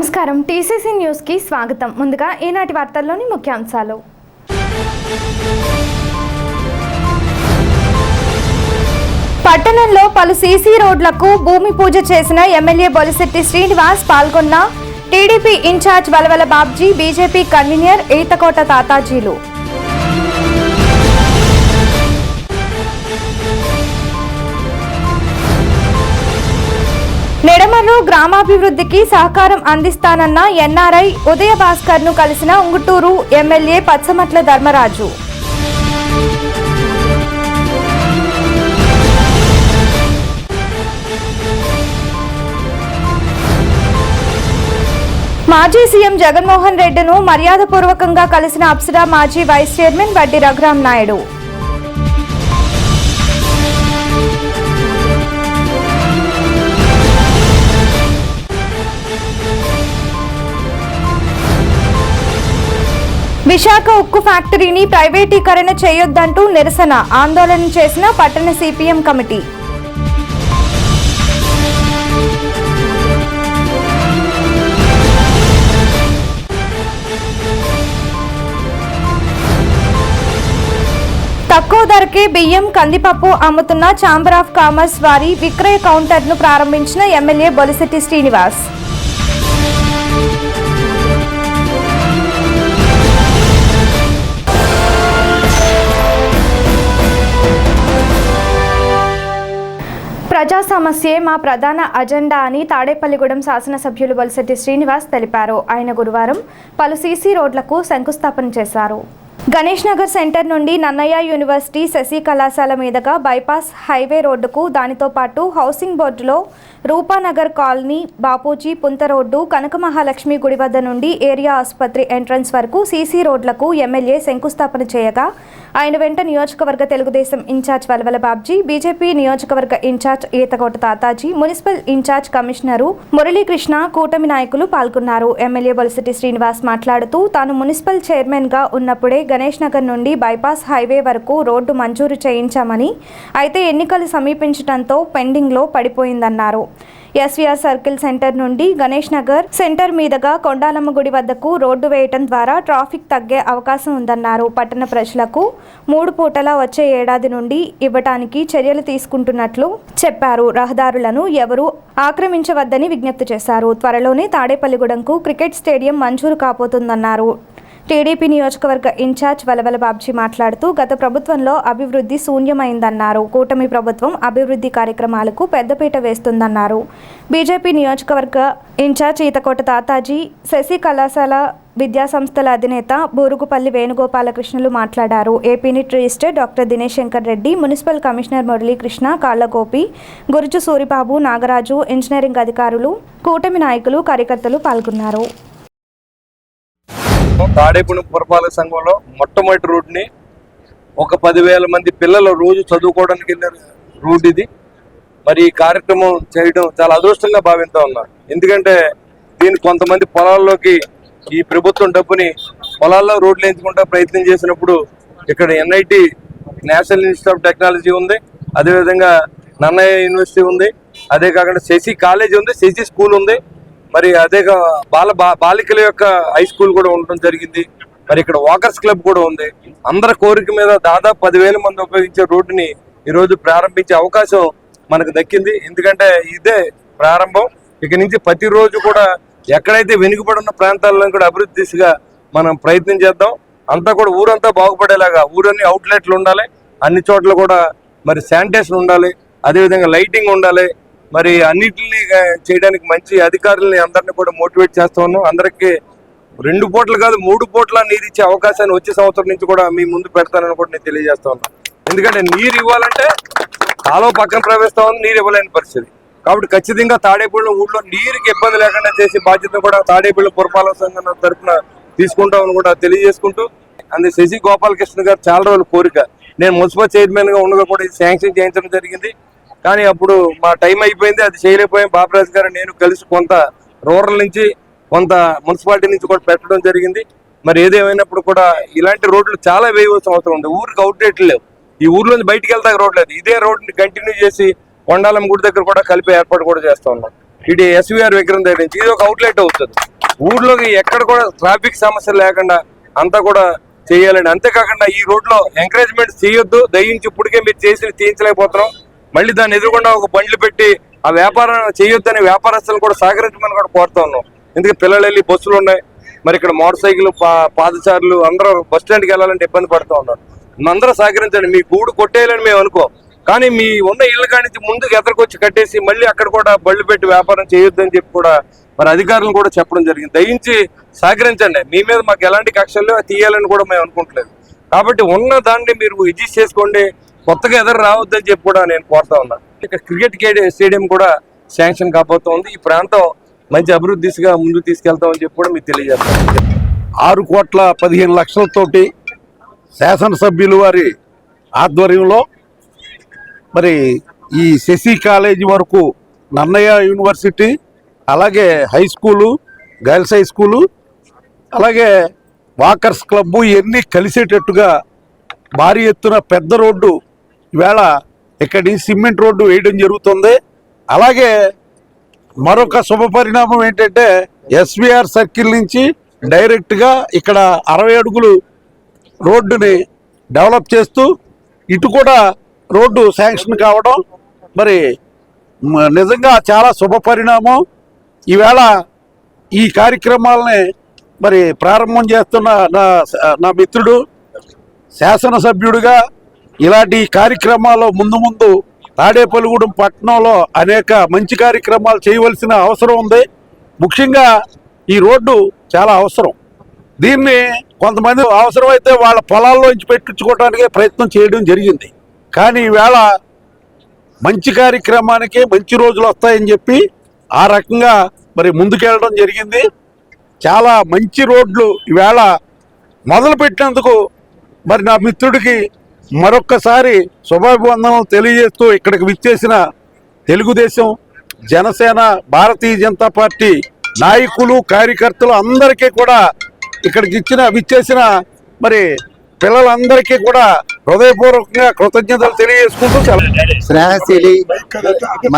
నమస్కారం TCC news కి స్వాగతం. ముందుగా ఈనాటి వార్తల్లోని ముఖ్యాంశాలు. పట్టణంలో పలు సీసీ రోడ్లకు భూమి పూజ చేసిన ఎమ్మెల్యే బొలిశెట్టి శ్రీనివాస్ పాల్గొన్న TDP incharge Valavala Babji, BJP convener Eethakota తాతాజీలు. నెడమర్రు గ్రామాభివృద్ధికి సహకారం అందిస్తానన్న ఎన్ఆర్ఐ ఉదయ భాస్కర్ ను కలిసిన ఉంగుటూరు ఎమ్మెల్యే పచ్చమట్ల ధర్మరాజు. మాజీ సీఎం జగన్మోహన్ రెడ్డిను మర్యాదపూర్వకంగా కలిసిన అప్సరా మాజీ వైస్ చైర్మన్ వడ్డీ రఘురాం నాయుడు. విశాఖ ఉక్కు ఫ్యాక్టరీని ప్రైవేటీకరణ చేయొద్దంటూ నిరసన ఆందోళన చేసిన పట్టణ సిపిఎం కమిటీ. తక్కువ ధరకే బియ్యం, కందిపప్పు అమ్ముతున్న ఛాంబర్ ఆఫ్ కామర్స్ వారి విక్రయ కౌంటర్ను ప్రారంభించిన ఎమ్మెల్యే బొలిశెట్టి శ్రీనివాస్. ప్రజా సమస్యే మా ప్రధాన అజెండా అని తాడేపల్లిగూడెం శాసనసభ్యులు బొలిశెట్టి శ్రీనివాస్ తెలిపారు. ఆయన గురువారం పలు సీసీ రోడ్లకు శంకుస్థాపన చేశారు. గణేష్ నగర్ సెంటర్ నుండి నన్నయ్య యూనివర్సిటీ శశి కళాశాల మీదుగా బైపాస్ హైవే రోడ్డుకు, దానితో పాటు హౌసింగ్ బోర్డులో రూపానగర్ కాలనీ, బాపూజీ పుంత రోడ్డు, కనక మహాలక్ష్మి గుడి వద్ద నుండి ఏరియా ఆసుపత్రి ఎంట్రన్స్ వరకు సీసీ రోడ్లకు ఎమ్మెల్యే శంకుస్థాపన చేయగా ఆయన వెంట నియోజకవర్గ తెలుగుదేశం ఇన్ఛార్జ్ వలవల బాబ్జీ, బీజేపీ నియోజకవర్గ incharge Eethakota Tataji, municipal incharge commissioner Muralikrishna, కూటమి నాయకులు పాల్గొన్నారు. ఎమ్మెల్యే బొలిశెట్టి శ్రీనివాస్ మాట్లాడుతూ తాను మున్సిపల్ చైర్మన్ గా ఉన్నప్పుడే గణేష్ నగర్ నుండి బైపాస్ హైవే వరకు రోడ్డు మంజూరు చేయించామని, అయితే ఎన్నికలు సమీపించడంతో పెండింగ్లో పడిపోయిందన్నారు. ఎస్వీఆర్ సర్కిల్ సెంటర్ నుండి గణేష్ నగర్ సెంటర్ మీదుగా కొండాలమ్మ గుడి వద్దకు రోడ్డు వేయటం ద్వారా ట్రాఫిక్ తగ్గే అవకాశం ఉందన్నారు. పట్టణ ప్రజలకు 3 పూటలా వచ్చే ఏడాది నుండి ఇవ్వటానికి చర్యలు తీసుకుంటున్నట్లు చెప్పారు. రహదారులను ఎవరూ ఆక్రమించవద్దని విజ్ఞప్తి చేశారు. త్వరలోనే తాడేపల్లిగూడెంకు క్రికెట్ స్టేడియం మంజూరు కాబోతుందన్నారు. టీడీపీ నియోజకవర్గ ఇన్ఛార్జ్ వలవల బాబ్జీ మాట్లాడుతూ గత ప్రభుత్వంలో అభివృద్ధి శూన్యమైందన్నారు. కూటమి ప్రభుత్వం అభివృద్ధి కార్యక్రమాలకు పెద్దపీట వేస్తుందన్నారు. బీజేపీ నియోజకవర్గ ఇన్ఛార్జ్ ఈతకోట తాతాజీ, శశి కళాశాల విద్యాసంస్థల అధినేత బూరుగుపల్లి వేణుగోపాలకృష్ణలు మాట్లాడారు. AP NIT registrar doctor Dinesh Shankar Reddy, municipal commissioner Muralikrishna, Kallagopi, Guruju Suribabu, Nagaraju, engineering అధికారులు, కూటమి నాయకులు, కార్యకర్తలు పాల్గొన్నారు. తాడేపల్లి పురపాలక సంఘంలో మొట్టమొదటి రూట్ని ఒక 10,000 మంది పిల్లలు రోజు చదువుకోవడానికి వెళ్ళే రూట్ ఇది. మరి ఈ కార్యక్రమం చేయడం చాలా అదృష్టంగా భావిస్తూ ఉన్నారు. ఎందుకంటే దీన్ని కొంతమంది పొలాల్లోకి ఈ ప్రభుత్వం డబ్బుని పొలాల్లో రోడ్లు ఎంచుకుంటా ప్రయత్నం చేసినప్పుడు ఇక్కడ NIT national institute of technology ఉంది, అదేవిధంగా నన్నయ్య యూనివర్సిటీ ఉంది, అదే కాకుండా శశి కాలేజీ ఉంది, శశి స్కూల్ ఉంది, మరి అదే బాలికల యొక్క హై స్కూల్ కూడా ఉండడం జరిగింది. మరి ఇక్కడ వాకర్స్ క్లబ్ కూడా ఉంది. అందరి కోరిక మీద దాదాపు 10,000 మంది ఉపయోగించే రోడ్డుని ఈరోజు ప్రారంభించే అవకాశం మనకు దక్కింది. ఎందుకంటే ఇదే ప్రారంభం. ఇక నుంచి ప్రతిరోజు కూడా ఎక్కడైతే వెనుకబడిన ప్రాంతాలను కూడా అభివృద్ధి దిశగా మనం ప్రయత్నం చేద్దాం. అంతా కూడా ఊరంతా బాగుపడేలాగా ఊరన్నీ అవుట్లెట్లు ఉండాలి, అన్ని చోట్ల కూడా మరి శానిటేషన్ ఉండాలి, అదేవిధంగా లైటింగ్ ఉండాలి. మరి అన్నిటిని చేయడానికి మంచి అధికారులని అందరినీ కూడా మోటివేట్ చేస్తా ఉన్నాం. అందరికీ 2 పూటలు కాదు 3 పూటల నీరు ఇచ్చే అవకాశాన్ని వచ్చే సంవత్సరం నుంచి కూడా మీ ముందు పెడతానని కూడా నేను తెలియజేస్తా ఉన్నాను. ఎందుకంటే నీరు ఇవ్వాలంటే కాలువ పక్కన ప్రవేశిస్తా ఉంది, నీరు ఇవ్వలేని పరిస్థితి. కాబట్టి ఖచ్చితంగా తాడేపల్లి ఊళ్ళో నీరుకి ఇబ్బంది లేకుండా చేసే బాధ్యత కూడా తాడేపల్లి పురపాలక సంఘం తరఫున తీసుకుంటామని కూడా తెలియజేసుకుంటూ, అందుకే శశి గోపాలకృష్ణ గారు చాలా రోజుల కోరిక, నేను మున్సిపల్ చైర్మన్ గా ఉండగా కూడా శాంక్షన్ చేయించడం జరిగింది. కానీ అప్పుడు మా టైం అయిపోయింది, అది చేయలేకపోయాం. బాబురాజు గారు నేను కలిసి కొంత రూరల్ నుంచి కొంత మున్సిపాలిటీ నుంచి కూడా పెట్టడం జరిగింది. మరి ఏదేమైనప్పుడు కూడా ఇలాంటి రోడ్లు చాలా వేయవలసిన అవసరం ఉంది. ఊరికి అవుట్లెట్లు లేవు, ఈ ఊర్లో బయటికి వెళ్తాక రోడ్ లేదు. ఇదే రోడ్ని కంటిన్యూ చేసి కొండాలం గుడి దగ్గర కూడా కలిపే ఏర్పాటు కూడా చేస్తా ఉన్నాం. ఇది ఎస్వీఆర్ విగ్రహం దగ్గర నుంచి ఇది ఒక అవుట్లెట్ అవుతుంది. ఊర్లోకి ఎక్కడ కూడా ట్రాఫిక్ సమస్యలు లేకుండా అంతా కూడా చేయాలండి. అంతేకాకుండా ఈ రోడ్లో ఎంకరేజ్మెంట్ చేయొద్దు, దయించి ఇప్పటికే మీరు చేసి తీయించలేకపోతున్నాం. మళ్ళీ దాన్ని ఎదురుకుండా ఒక బండ్లు పెట్టి ఆ వ్యాపారం చేయొద్దని వ్యాపారస్తులను కూడా సహకరించమని కూడా కోరుతా ఉన్నాం. ఎందుకంటే పిల్లలు వెళ్ళి బస్సులు ఉన్నాయి, మరి ఇక్కడ మోటార్ సైకిల్ పాదచారులు అందరూ బస్ స్టాండ్కి వెళ్ళాలంటే ఇబ్బంది పడుతూ ఉన్నారు. అందరూ సహకరించండి. మీ గూడు కొట్టేయాలని మేము అనుకో, కానీ మీ ఉన్న ఇళ్ళ కాడి నుంచి ముందుకు ఎదరికొచ్చి కట్టేసి మళ్ళీ అక్కడ కూడా బళ్ళు పెట్టి వ్యాపారం చేయొద్దని చెప్పి కూడా మరి అధికారులను కూడా చెప్పడం జరిగింది. దయించి సహకరించండి. మీ మీద మాకు ఎలాంటి కక్షలు తీయాలని కూడా మేము అనుకుంటలేదు. కాబట్టి ఉన్న దాన్ని మీరు అడ్జస్ట్ చేసుకోండి, కొత్తగా ఎదురు రావద్దని చెప్పి కూడా నేను కోరుతా ఉన్నాను. ఇక క్రికెట్ స్టేడియం కూడా శాంక్షన్ కాబోతోంది. ఈ ప్రాంతం మంచి అభివృద్ధి దిశగా ముందుకు తీసుకెళ్తామని చెప్పి కూడా మీకు తెలియజేస్తాను. 6,15,00,000తోటి శాసనసభ్యులు వారి ఆధ్వర్యంలో మరి ఈ శశి కాలేజీ వరకు నన్నయ్య యూనివర్సిటీ, అలాగే high school, girls high school, అలాగే వాకర్స్ క్లబ్బు ఇవన్నీ కలిసేటట్టుగా భారీ ఎత్తున పెద్ద రోడ్డు ఈవేళ ఇక్కడి సిమెంట్ రోడ్డు వేయడం జరుగుతుంది. అలాగే మరొక శుభ పరిణామం ఏంటంటే ఎస్విఆర్ సర్కిల్ నుంచి డైరెక్ట్గా ఇక్కడ 60 అడుగులు రోడ్డుని డెవలప్ చేస్తూ ఇటు కూడా రోడ్డు శాంక్షన్ కావడం మరి నిజంగా చాలా శుభ పరిణామం. ఈవేళ ఈ కార్యక్రమాలని మరి ప్రారంభం చేస్తున్న నా మిత్రుడు శాసనసభ్యుడిగా ఇలాంటి కార్యక్రమాలు ముందు తాడేపల్లిగూడెం పట్టణంలో అనేక మంచి కార్యక్రమాలు చేయవలసిన అవసరం ఉంది. ముఖ్యంగా ఈ రోడ్డు చాలా అవసరం. దీన్ని కొంతమంది అవసరమైతే వాళ్ళ పొలాల్లోంచి పెట్టించుకోవడానికి ప్రయత్నం చేయడం జరిగింది. కానీ ఈవేళ మంచి కార్యక్రమానికి మంచి రోజులు వస్తాయని చెప్పి ఆ రకంగా మరి ముందుకెళ్ళడం జరిగింది. చాలా మంచి రోడ్లు ఈవేళ మొదలుపెట్టినందుకు మరి నా మిత్రుడికి మరొక్కసారి శుభాభివందనలు తెలియజేస్తూ ఇక్కడికి విచ్చేసిన తెలుగుదేశం, జనసేన, భారతీయ జనతా పార్టీ నాయకులు, కార్యకర్తలు అందరికీ కూడా ఇక్కడికి విచ్చేసిన మరి పిల్లలందరికీ కూడా హృదయపూర్వకంగా కృతజ్ఞతలు తెలియజేసుకుంటూ స్నేహశీలి,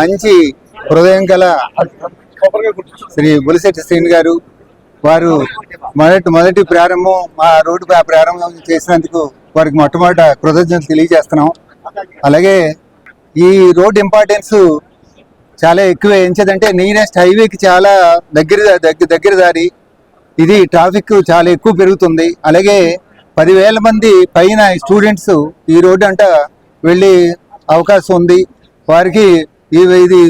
మంచి హృదయం గల శ్రీ బులిశెట్టి శ్రీని గారు వారు మొదటి ప్రారంభం మా రోడ్డు ప్రారంభం చేసినందుకు వారికి మొట్టమొదట కృతజ్ఞతలు తెలియజేస్తున్నాం. అలాగే ఈ రోడ్ ఇంపార్టెన్స్ చాలా ఎక్కువ. ఎంచేదంటే నియరెస్ట్ హైవేకి చాలా దగ్గర దారి. ఇది ట్రాఫిక్ చాలా ఎక్కువ పెరుగుతుంది. అలాగే 10,000 మంది పైన స్టూడెంట్స్ ఈ రోడ్డు అంట వెళ్ళే అవకాశం ఉంది. వారికి ఇది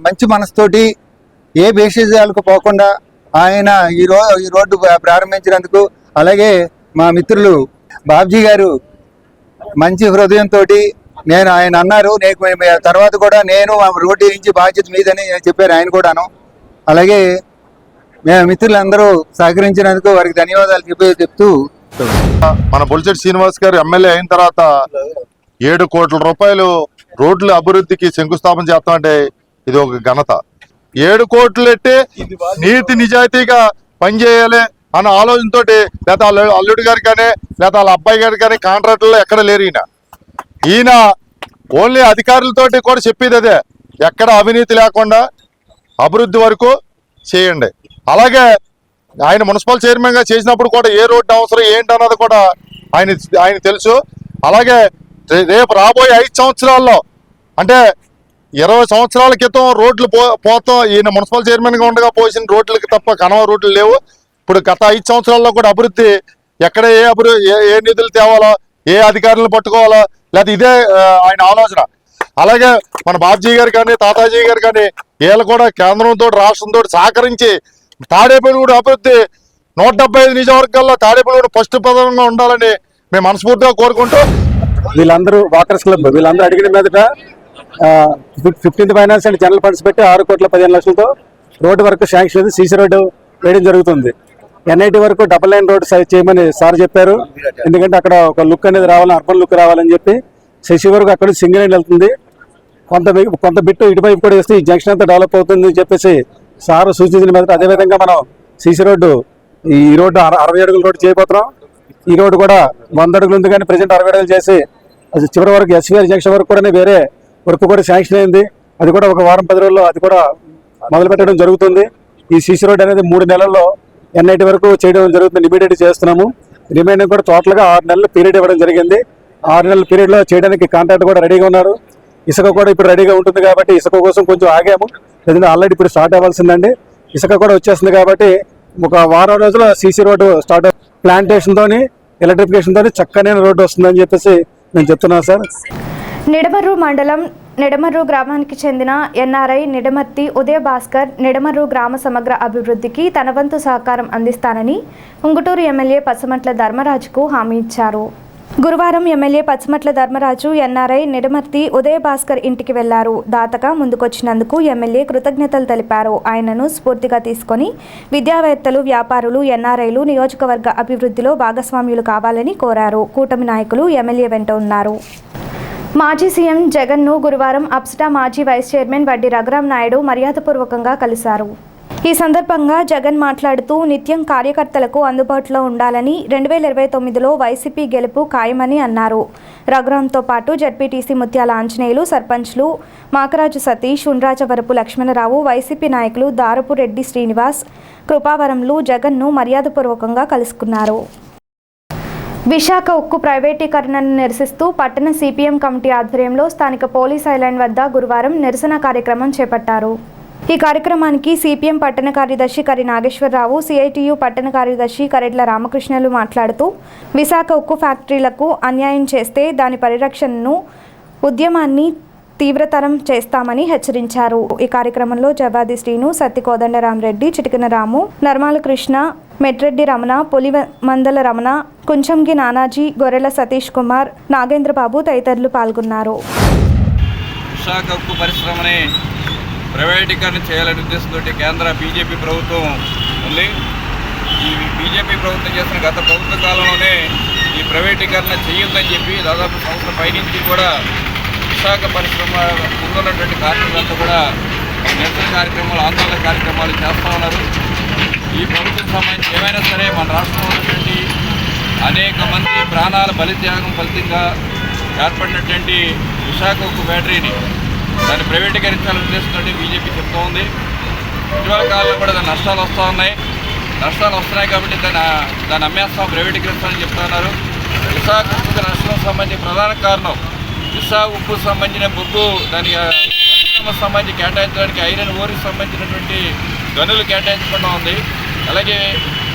మంచి మనసుతోటి ఏ భేషజాలకు పోకుండా ఆయన ఈ రోడ్డు ప్రారంభించినందుకు, అలాగే మా మిత్రులు బాబ్జీ గారు మంచి హృదయంతో నేను ఆయన అన్నారు తర్వాత కూడా నేను రోడ్డు నుంచి బాధ్యత మీదని చెప్పారు ఆయన కూడాను. అలాగే మిత్రులందరూ సహకరించినందుకు వారికి ధన్యవాదాలు చెప్తూ మన బొలిశెట్టి శ్రీనివాస్ గారు ఎమ్మెల్యే అయిన తర్వాత 7 కోట్ల రూపాయలు రోడ్ల అభివృద్ధికి శంకుస్థాపన చేస్తామంటే ఇది ఒక ఘనత. 7 కోట్లు ఎట్టి నీతి నిజాయితీగా పనిచేయాలి అన్న ఆలోచనతో లేదా అల్లుడి గారు కానీ లేదా వాళ్ళ అబ్బాయి గారు కానీ కాంట్రాక్టర్లు ఎక్కడ లేరు. ఈయన ఓన్లీ అధికారులతోటి కూడా చెప్పేది అదే, ఎక్కడ అవినీతి లేకుండా అభివృద్ధి వరకు చేయండి. అలాగే ఆయన మున్సిపల్ చైర్మన్ గా చేసినప్పుడు కూడా ఏ రోడ్డు అవసరం ఏంటన్నది కూడా ఆయన తెలుసు. అలాగే రేపు రాబోయే 5 సంవత్సరాల్లో అంటే 20 సంవత్సరాల క్రితం రోడ్లు పోతాం ఈయన మున్సిపల్ చైర్మన్ గా ఉండగా పోసిన రోడ్లకి తప్ప కనవ రోడ్లు లేవు. ఇప్పుడు గత 5 సంవత్సరాల్లో కూడా అభివృద్ధి ఎక్కడ ఏ నిధులు తేవాలో, ఏ అధికారులను పట్టుకోవాలో లేదా ఇదే ఆయన ఆలోచన. అలాగే మన బాబ్జీ గారు కానీ తాతాజీ గారు కానీ వీళ్ళు కూడా కేంద్రంతో రాష్ట్రంతో సహకరించి తాడేపల్లిగూడెం అభివృద్ధి 175 నియోజకవర్గాల్లో తాడేపల్లిగూడెం ఫస్ట్ ప్రధానంగా ఉండాలని మేము మనస్ఫూర్తిగా కోరుకుంటూ వీళ్ళందరూ వాకర్స్ క్లబ్ వీళ్ళందరూ అడిగిన మీదట 15th finance and general funds పెట్టి 6,15,00,000తో రోడ్డు వరకు శాంక్షన్ సీసీ రోడ్డు వేయడం జరుగుతుంది. NIT వరకు డబుల్ లైన్ రోడ్ చేయమని సార్ చెప్పారు. ఎందుకంటే అక్కడ ఒక లుక్ అనేది రావాలని, అర్బన్ లుక్ రావాలని చెప్పి శశి వరకు అక్కడ సింగిల్ లైన్ వెళ్తుంది. కొంత బిట్టు ఇటువైపు కూడా వేస్తే ఈ జంక్షన్ అంతా డెవలప్ అవుతుంది అని చెప్పేసి సార్ సూచించిన మీద అదేవిధంగా మనం సీసీ రోడ్డు ఈ రోడ్డు 60 అడుగుల రోడ్డు చేయబోతున్నాం. ఈ రోడ్డు కూడా 100 అడుగులు ఉంది కానీ ప్రజెంట్ 60 అడుగులు చేసి అది చివరి వరకు ఎస్వీఆర్ జంక్షన్ వరకు కూడా వేరే వర్క్ కూడా శాంక్షన్ అయింది. అది కూడా ఒక వారం 10 రోజుల్లో అది కూడా మొదలు పెట్టడం జరుగుతుంది. ఈ సీసీ రోడ్ అనేది 3 నెలల్లో ఎన్ఐటి వరకు చేయడం జరుగుతుంది. ఇమీడియట్ చేస్తున్నాము. రిమైనింగ్ కూడా టోటల్గా 6 నెలల పీరియడ్ ఇవ్వడం జరిగింది. 6 నెలల పీరియడ్లో చేయడానికి కాంట్రాక్ట్ కూడా రెడీగా ఉన్నారు. ఇసుక కూడా ఇప్పుడు రెడీగా ఉంటుంది కాబట్టి ఇసుక కోసం కొంచెం ఆగాము. లేదంటే ఆల్రెడీ ఇప్పుడు స్టార్ట్ అవ్వాల్సిందండి. ఇసుక కూడా వచ్చేస్తుంది కాబట్టి ఒక వారం రోజుల్లో సీసీ రోడ్డు స్టార్ట్ ప్లాంటేషన్తోని ఎలక్ట్రిఫికేషన్తో చక్కనైన రోడ్డు వస్తుందని చెప్పేసి నేను చెప్తున్నాను సార్. నిడమర్రు మండలం నిడమర్రు గ్రామానికి చెందిన ఎన్ఆర్ఐ నిడమర్తి ఉదయ భాస్కర్ నిడమర్రు గ్రామ సమగ్ర అభివృద్ధికి తన వంతు సహకారం అందిస్తానని ఉంగుటూరు ఎమ్మెల్యే పచ్చమట్ల ధర్మరాజుకు హామీ ఇచ్చారు. గురువారం ఎమ్మెల్యే పచ్చమట్ల ధర్మరాజు ఎన్ఆర్ఐ నిడమర్తి ఉదయ భాస్కర్ ఇంటికి వెళ్లారు. దాతగా ముందుకొచ్చినందుకు ఎమ్మెల్యే కృతజ్ఞతలు తెలిపారు. ఆయనను స్ఫూర్తిగా తీసుకొని విద్యావేత్తలు, వ్యాపారులు, ఎన్ఆర్ఐలు నియోజకవర్గ అభివృద్ధిలో భాగస్వామ్యులు కావాలని కోరారు. కూటమి నాయకులు ఎమ్మెల్యే వెంట ఉన్నారు. మాజీ సీఎం జగన్ను గురువారం అప్సటా మాజీ వైస్ చైర్మన్ వడ్డీ రఘురాం నాయుడు మర్యాదపూర్వకంగా కలిశారు. ఈ సందర్భంగా జగన్ మాట్లాడుతూ నిత్యం కార్యకర్తలకు అందుబాటులో ఉండాలని 2029లో వైసీపీ గెలుపు ఖాయమని అన్నారు. రఘురాంతో పాటు జడ్పీటీసీ ముత్యాల ఆంజనేయులు, సర్పంచ్లు మాకరాజు సతీష్, ఉండ్రాజవరపు లక్ష్మణరావు, వైసీపీ నాయకులు దారపు రెడ్డి శ్రీనివాస్, కృపావరంలు జగన్ను మర్యాదపూర్వకంగా కలుసుకున్నారు. విశాఖ ఉక్కు ప్రైవేటీకరణను నిరసిస్తూ పట్టణ సిపిఎం కమిటీ ఆధ్వర్యంలో స్థానిక పోలీస్ ఐలాండ్ వద్ద గురువారం నిరసన కార్యక్రమం చేపట్టారు. ఈ కార్యక్రమానికి సిపిఎం పట్టణ కార్యదర్శి కరి నాగేశ్వరరావు, సిఐటియు పట్టణ కార్యదర్శి కరెడ్ల రామకృష్ణలు మాట్లాడుతూ విశాఖ ఉక్కు ఫ్యాక్టరీలకు అన్యాయం చేస్తే దాని పరిరక్షణను ఉద్యమాన్ని తీవ్రతరం చేస్తామని హెచ్చరించారు. ఈ కార్యక్రమంలో జవాది శ్రీను, సత్తి కోదండరామరెడ్డి, చిటికన రాము, నర్మాల కృష్ణ, మెట్రెడ్డి రమణ, పులిమందల రమణ, కుంచంగి నానాజీ, గొర్రెల సతీష్ కుమార్, నాగేంద్రబాబు తదితరులు పాల్గొన్నారు. విశాఖ ఉక్కు పరిశ్రమని ప్రైవేటీకరణ చేయాలనే ఉద్దేశంతో కేంద్ర బీజేపీ ప్రభుత్వం ఉంది. ఈ బీజేపీ ప్రభుత్వం చేసిన గత ప్రభుత్వ కాలంలోనే ఈ ప్రైవేటీకరణ చేయొద్దని చెప్పి దాదాపు సంవత్సరం పైనుంచి కూడా విశాఖ పరిశ్రమ ముందున్నటువంటి కార్మికులంతా కూడా నిరసన కార్యక్రమాలు, ఆందోళన కార్యక్రమాలు చేస్తూ ఉన్నారు. ఈ ప్రభుత్వం సంబంధించి ఏమైనా సరే మన రాష్ట్రంలో ఉన్నటువంటి అనేక మంది ప్రాణాల బలిత్యాగం ఫలితంగా ఏర్పడినటువంటి విశాఖ ఉక్కు ఫ్యాక్టరీని దాన్ని ప్రైవేటీకరించాలనే ఉద్దేశంతో బీజేపీ చెప్తూ ఉంది. ఇటీవల కాలంలో కూడా దాని నష్టాలు వస్తూ ఉన్నాయి. నష్టాలు వస్తున్నాయి కాబట్టి దాన్ని అమ్మేస్తాం, ప్రైవేటీకరిస్తామని చెప్తున్నారు. విశాఖ ఉక్కు నష్టం సంబంధించి ప్రధాన కారణం విశాఖ ఉక్కు సంబంధించిన బొగ్గు దానికి సంబంధించి కేటాయించడానికి ఐరన్ ఓరికి సంబంధించినటువంటి గనులు కేటాయించుకోవడం ఉంది. అలాగే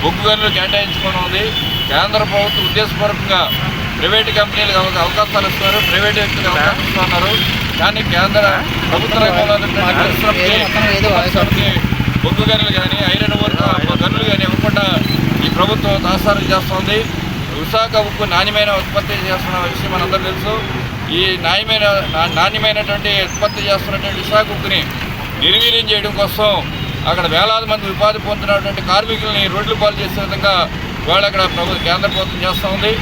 బొగ్గు గనులు కేటాయించుకోవడం ఉంది. కేంద్ర ప్రభుత్వం ఉద్దేశపూర్వకంగా ప్రైవేటు కంపెనీలకు అవకాశాలు ఇస్తున్నారు, ప్రైవేటు వ్యక్తులకు అవకాశం ఇస్తున్నారు. కానీ కేంద్ర ప్రభుత్వ రంగంలో పరిశ్రమకి బొగ్గు గనులు కానీ ఐరన్ ఓర్ గనులు కానీ ఇవ్వకుండా ఈ ప్రభుత్వం తాసారం చేస్తుంది. విశాఖ ఉక్కు నాణ్యమైన ఉత్పత్తి చేస్తున్న విషయం మనందరూ తెలుసు. ఈ నాణ్యమైనటువంటి ఉత్పత్తి చేస్తున్నటువంటి విశాఖ ఉక్కుని నిర్వీర్యం చేయడం కోసం అక్కడ వేలాది మంది ఉపాధి పొందుతున్నటువంటి కార్మికుల్ని రోడ్లు పాలు చేసే విధంగా వాళ్ళు అక్కడ కేంద్ర ప్రభుత్వం చేస్తూ ఉంది.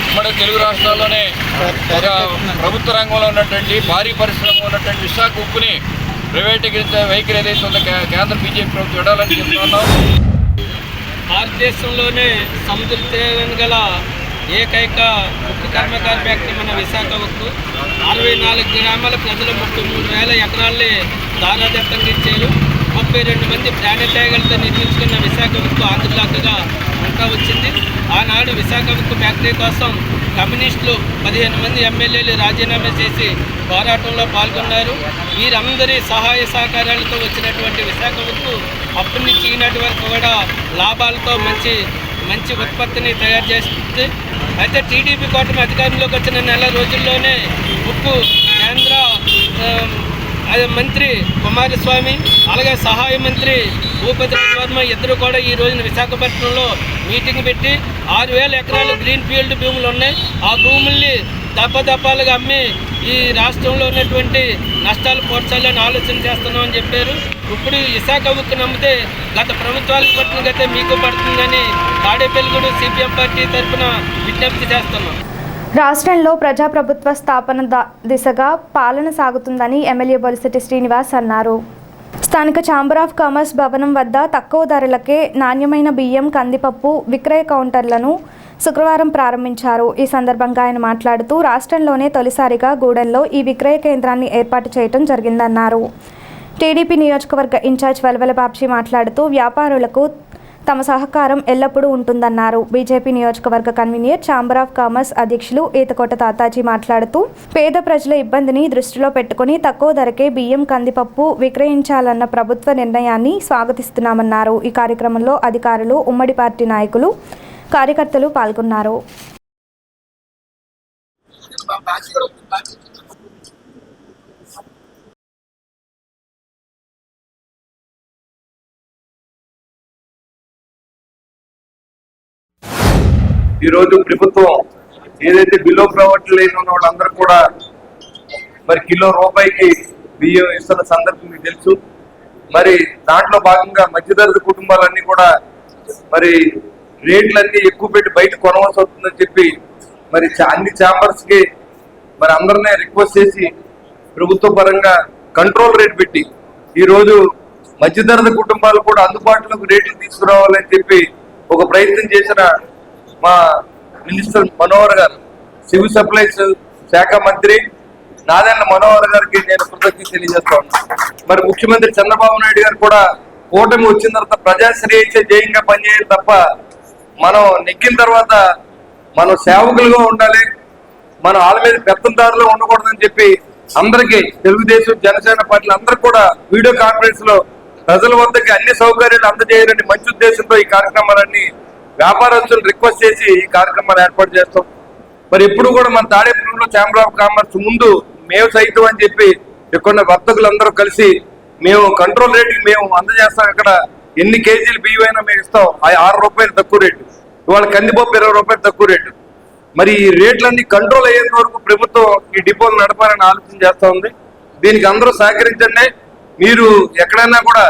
ఉమ్మడి తెలుగు రాష్ట్రాల్లోనే ఒక ప్రభుత్వ రంగంలో ఉన్నటువంటి భారీ పరిశ్రమ ఉన్నటువంటి విశాఖ ఉక్కుని ప్రైవేటీకరించే వైఖరి ఏదైతే ఉందో కేంద్ర బీజేపీ ప్రభుత్వం చూడాలని చెప్తున్నాం. భారతదేశంలోనే సముద్ర తీరం గల ఏకైక ఉక్కు కర్మకార ఫ్యాక్టరీ మన విశాఖ ఉక్కు. 64 గ్రామాల ప్రజలు 33,000 ఎకరాల్ని దారాదత్తంగా ఇచ్చారు. 32 మంది ప్రాణత్యాగాలతో నిర్మించుకున్న విశాఖ ఉక్కు ఆంధ్రలాగా ఇంకా వచ్చింది. ఆనాడు విశాఖ ఉక్కు ఫ్యాక్టరీ కోసం కమ్యూనిస్టులు 15 మంది ఎమ్మెల్యేలు రాజీనామా చేసి పోరాటంలో పాల్గొన్నారు. వీరందరి సహాయ సహకారాలతో వచ్చినటువంటి విశాఖ ఉక్కు అప్పటి నుంచి ఈనాటి వరకు కూడా లాభాలతో మంచి ఉత్పత్తిని తయారు చేస్తుంది. అయితే టీడీపీ కూటమి అధికారంలోకి వచ్చిన నెల రోజుల్లోనే ఉక్కు కేంద్ర మంత్రి కుమారస్వామి అలాగే సహాయ మంత్రి భూపతిరాజ్ వర్మ ఇద్దరు కూడా ఈ రోజున విశాఖపట్నంలో మీటింగ్ పెట్టి 6,000 ఎకరాలు గ్రీన్ ఫీల్డ్ భూములు ఉన్నాయి. ఆ భూముల్ని దప్పదప్పాలుగా అమ్మి ఈ రాష్ట్రంలో ఉన్నటువంటి నష్టాలు పోడ్చాలని ఆలోచన చేస్తున్నామని చెప్పారు. ఇప్పుడు విశాఖ ఉక్కు నమ్మితే గత ప్రభుత్వాలకు పట్టిన గతే మీకు పడుతుందని తాడేపల్లిగూడెం సిపిఎం పార్టీ తరఫున విజ్ఞప్తి చేస్తున్నాం. రాష్ట్రంలో ప్రజాప్రభుత్వ స్థాపన దిశగా పాలన సాగుతుందని ఎమ్మెల్యే బొలిశెట్టి శ్రీనివాస్ అన్నారు. స్థానిక ఛాంబర్ ఆఫ్ కామర్స్ భవనం వద్ద తక్కువ ధరలకే నాణ్యమైన బియ్యం, కందిపప్పు విక్రయ కౌంటర్లను శుక్రవారం ప్రారంభించారు. ఈ సందర్భంగా ఆయన మాట్లాడుతూ రాష్ట్రంలోనే తొలిసారిగా గూడెంలో ఈ విక్రయ కేంద్రాన్ని ఏర్పాటు చేయడం జరిగిందన్నారు. టీడీపీ నియోజకవర్గ ఇన్ఛార్జ్ వెలవెల బాబ్జీ మాట్లాడుతూ వ్యాపారులకు తమ సహకారం ఎల్లప్పుడూ ఉంటుందన్నారు. బీజేపీ నియోజకవర్గ కన్వీనర్ ఛాంబర్ ఆఫ్ కామర్స్ అధ్యక్షులు ఈతకోట తాతాజీ మాట్లాడుతూ పేద ప్రజల ఇబ్బందిని దృష్టిలో పెట్టుకుని తక్కువ ధరకే బియ్యం, కందిపప్పు విక్రయించాలన్న ప్రభుత్వ నిర్ణయాన్ని స్వాగతిస్తున్నామన్నారు. ఈ కార్యక్రమంలో అధికారులు, ఉమ్మడి పార్టీ నాయకులు, కార్యకర్తలు పాల్గొన్నారు. ఈ రోజు ప్రభుత్వం ఏదైతే బిలో ప్రావర్టీ లైన్ ఉన్న వాళ్ళందరూ కూడా మరి కిలో రూపాయికి బియ్యం ఇస్తున్న సందర్భం మీకు తెలుసు. మరి దాంట్లో భాగంగా మధ్యతరగతి కుటుంబాలన్నీ కూడా మరి రేట్లన్నీ ఎక్కువ పెట్టి బయట కొనవలసి అవుతుందని చెప్పి మరి అన్ని ఛాంబర్స్ కి మరి అందరినీ రిక్వెస్ట్ చేసి ప్రభుత్వ పరంగా కంట్రోల్ రేట్ పెట్టి ఈ రోజు మధ్యతరగతి కుటుంబాలు కూడా అందుబాటులోకి రేట్లు తీసుకురావాలని చెప్పి ఒక ప్రయత్నం చేసిన మా మినిస్టర్ మనోహర్ గారు, సివిల్ సప్లైస్ శాఖ మంత్రి నాదెండ్ల మనోహర్ గారికి నేను కృతజ్ఞత తెలియజేస్తా ఉన్నాను. మరి ముఖ్యమంత్రి చంద్రబాబు నాయుడు గారు కూడా కూటమి వచ్చిన తర్వాత ప్రజాశ్రేయస్సే జయంగా పనిచేయాలి తప్ప మనం నెగ్గిన తర్వాత మనం సేవకులుగా ఉండాలి, మనం వాళ్ళ మీద పెత్తందారులు ఉండకూడదని చెప్పి అందరికీ తెలుగుదేశం, జనసేన పార్టీలు అందరూ కూడా వీడియో కాన్ఫరెన్స్ లో ప్రజల వద్దకి అన్ని సౌకర్యాలు అందజేయాలని మంచి ఉద్దేశంతో ఈ కార్యక్రమాలన్నీ వ్యాపారస్తులు రిక్వెస్ట్ చేసి ఈ కార్యక్రమాలు ఏర్పాటు చేస్తాం. మరి ఎప్పుడు కూడా మన తాడేపల్లిలో ఛాంబర్ ఆఫ్ కామర్స్ ముందు మేము సైతం అని చెప్పి ఇక్కడ వర్తకులందరూ కలిసి మేము కంట్రోల్ రేటుకి మేము అందజేస్తాం. ఇక్కడ ఎన్ని కేజీలు బియ్యం అయినా మేము ఇస్తాం. 6 రూపాయలు తక్కువ రేటు, ఇవాళ కందిపప్పు 20 రూపాయలు తక్కువ రేటు. మరి ఈ రేట్లన్నీ కంట్రోల్ అయ్యేంత వరకు ప్రభుత్వం ఈ డిపోలు నడపాలని ఆలోచన చేస్తా ఉంది. దీనికి అందరూ సహకరించండి. మీరు ఎక్కడైనా కూడా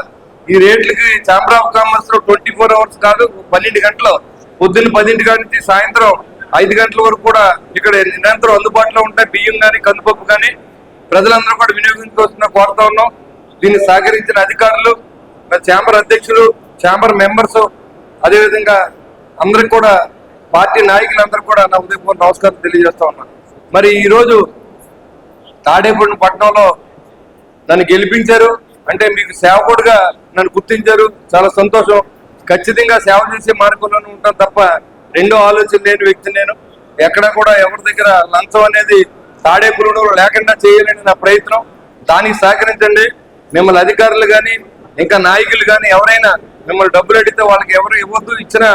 ఈ రేట్లకి ఛాంబర్ ఆఫ్ కామర్స్ లో 24 అవర్స్ కాదు, 12 గంటలు, పొద్దున్న 10 గంటల నుంచి సాయంత్రం 5 గంటల వరకు కూడా ఇక్కడ నిరంతరం అందుబాటులో ఉంటాయి. బియ్యం కానీ కందిపప్పు కానీ ప్రజలందరూ కూడా వినియోగించుకోవాల్సిన కోరుతా ఉన్నాం. దీన్ని సహకరించిన అధికారులు, ఛాంబర్ అధ్యక్షులు, ఛాంబర్ మెంబర్స్, అదేవిధంగా అందరికి కూడా పార్టీ నాయకులందరూ కూడా నా ఉదయపూర్వక నమస్కారం తెలియజేస్తా ఉన్నాను. మరి ఈరోజు తాడేపల్లి పట్టణంలో నన్ను గెలిపించారు అంటే మీకు సేవకుడుగా నన్ను గుర్తించారు, చాలా సంతోషం. ఖచ్చితంగా సేవ చేసే మార్గంలోనే ఉంటాను తప్ప రెండో ఆలోచన లేని వ్యక్తి నేను. ఎక్కడ కూడా ఎవరి దగ్గర లంచం అనేది తాడేపల్లిలో లేకుండా చేయాలని నా ప్రయత్నం. దానికి సహకరించండి. మిమ్మల్ని అధికారులు కానీ ఇంకా నాయకులు కానీ ఎవరైనా మిమ్మల్ని డబ్బులు అడిగితే వాళ్ళకి ఎవరు ఇవ్వద్దు. ఇచ్చిన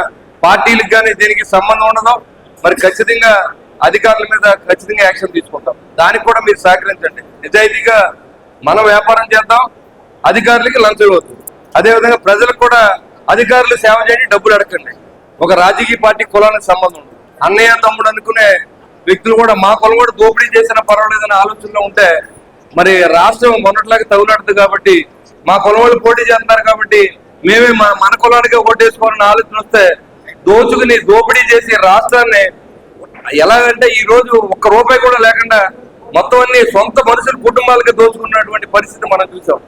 పార్టీలకు కానీ దీనికి సంబంధం ఉండదు. మరి ఖచ్చితంగా అధికారుల మీద ఖచ్చితంగా యాక్షన్ తీసుకుంటాం. దానికి కూడా మీరు సహకరించండి. నిజాయితీగా మనం వ్యాపారం చేద్దాం, అధికారులకి లంచం ఇవ్వద్దు. అదేవిధంగా ప్రజలకు కూడా అధికారులు సేవ చేయండి, డబ్బులు అడగండి. ఒక రాజకీయ పార్టీ కులానికి సంబంధం ఉంది. అన్నయ్య తమ్ముడు అనుకునే వ్యక్తులు కూడా మా కులం కూడా దోపిడీ చేసినా పర్వాలేదనే ఆలోచనలో ఉంటే మరి రాష్ట్రం మొన్నట్లాగా తగులాడుతుంది కాబట్టి మా కులం వాళ్ళు పోటీ చేస్తున్నారు కాబట్టి మేమే మన కులానికి ఓటేసుకోవాలనే ఆలోచన వస్తే దోచుకుని దోపిడీ చేసి రాష్ట్రాన్ని ఎలాగంటే ఈ రోజు 1 రూపాయి కూడా లేకుండా మొత్తం అన్ని సొంత మనుషుల కుటుంబాలకి దోచుకున్నటువంటి పరిస్థితి మనం చూసాం.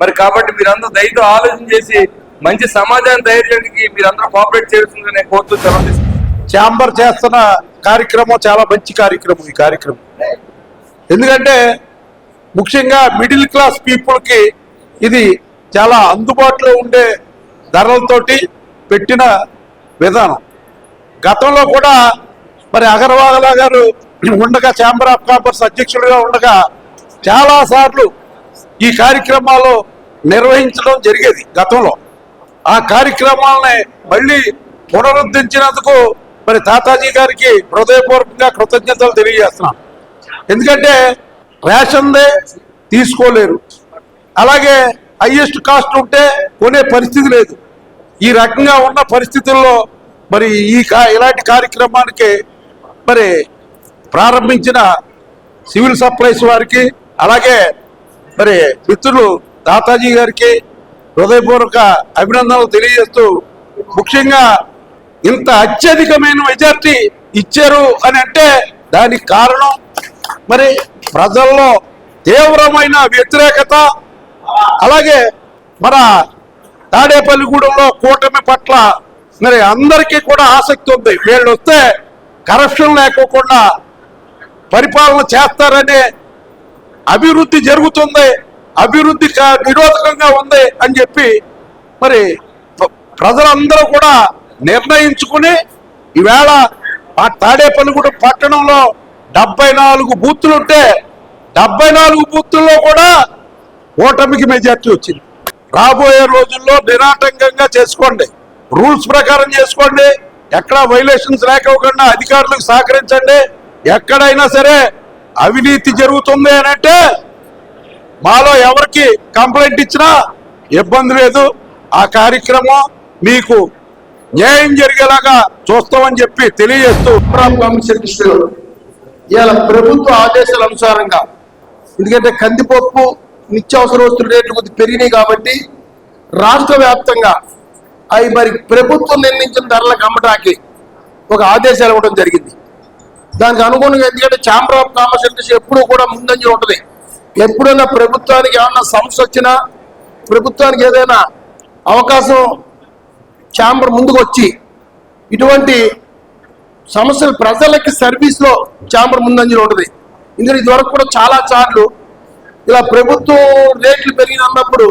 మరి కాబట్టి మీరందరూ దయతో ఆలోచన చేసి మంచి సమాజాన్ని తయారు చేయడానికి మీరందరూ కోఆపరేట్ చేయాల్సిందని నేను కోరుతూ సెలవు తీసుకుంటాను. ఛాంబర్ చేస్తున్న కార్యక్రమం చాలా మంచి కార్యక్రమం. ఈ కార్యక్రమం ఎందుకంటే ముఖ్యంగా మిడిల్ క్లాస్ పీపుల్కి ఇది చాలా అందుబాటులో ఉండే ధరలతోటి పెట్టిన విధానం. గతంలో కూడా మరి అగర్వాలా గారు ఉండగా, ఛాంబర్ ఆఫ్ కామర్స్ అధ్యక్షుడిగా ఉండగా చాలాసార్లు ఈ కార్యక్రమాలు నిర్వహించడం జరిగేది గతంలో. ఆ కార్యక్రమాలని మళ్ళీ పునరుద్ధరించినందుకు మరి తాతాజీ గారికి హృదయపూర్వకంగా కృతజ్ఞతలు తెలియజేస్తున్నాను. ఎందుకంటే రేషన్దే తీసుకోలేరు, అలాగే హైయెస్ట్ కాస్ట్ ఉంటే కొనే పరిస్థితి లేదు. ఈ రకంగా ఉన్న పరిస్థితుల్లో మరి ఇలాంటి కార్యక్రమానికి మరి ప్రారంభించిన సివిల్ సప్లైస్ వారికి, అలాగే మరి మిత్రులు తాతాజీ గారికి హృదయపూర్వక అభినందనలు తెలియజేస్తూ, ముఖ్యంగా ఇంత అత్యధికమైన మెజార్టీ ఇచ్చారు అని అంటే దానికి కారణం మరి ప్రజల్లో తీవ్రమైన వ్యతిరేకత, అలాగే మన తాడేపల్లిగూడెంలో కూటమి పట్ల మరి అందరికీ కూడా ఆసక్తి ఉంది. వీళ్ళు వస్తే కరప్షన్ లేకోకుండా పరిపాలన చేస్తారనే అభివృద్ధి జరుగుతుంది. అభివృద్ధి నిరోధకంగా ఉంది అని చెప్పి మరి ప్రజలందరూ కూడా నిర్ణయించుకుని ఈవేళ ఆ తాడేపల్లిగూడెం పట్టణంలో 74 బూతులు ఉంటే 74 బూతుల్లో కూడా ఓటమికి మెజార్టీ వచ్చింది. రాబోయే రోజుల్లో నిరాటంకంగా చేసుకోండి, రూల్స్ ప్రకారం చేసుకోండి, ఎక్కడా వైలేషన్స్ లేకోకుండా అధికారులకు సహకరించండి. ఎక్కడైనా సరే అవినీతి జరుగుతుంది అని అంటే మాలో ఎవరికి కంప్లైంట్ ఇచ్చినా ఇబ్బంది లేదు. ఆ కార్యక్రమం మీకు న్యాయం జరిగేలాగా చూస్తామని చెప్పి తెలియజేస్తూ కమిషన్ దృష్టిలో ఇవాళ ప్రభుత్వ ఆదేశాల అనుసారంగా, ఎందుకంటే కందిపప్పు నిత్యావసర వస్తువుల రేట్లు కొద్దిగా పెరిగినాయి కాబట్టి రాష్ట్ర వ్యాప్తంగా అవి మరి ప్రభుత్వం నిర్ణయించిన ధరలకు అమ్మటానికి ఒక ఆదేశాలు ఇవ్వడం జరిగింది. దానికి అనుగుణంగా, ఎందుకంటే ఛాంబర్ ఆఫ్ కామర్స్ ఇండస్ట్రీ ఎప్పుడూ కూడా ముందంజ ఉంటుంది. ఎప్పుడైనా ప్రభుత్వానికి ఏమన్నా సమస్య వచ్చినా, ప్రభుత్వానికి ఏదైనా అవకాశం ఛాంబర్ ముందుకు వచ్చి ఇటువంటి సమస్యలు ప్రజలకి సర్వీస్లో ఛాంబర్ ముందంజలో ఉంటుంది. ఎందుకంటే ఇదివరకు కూడా చాలా సార్లు ఇలా ప్రభుత్వం రేట్లు పెరిగినప్పుడు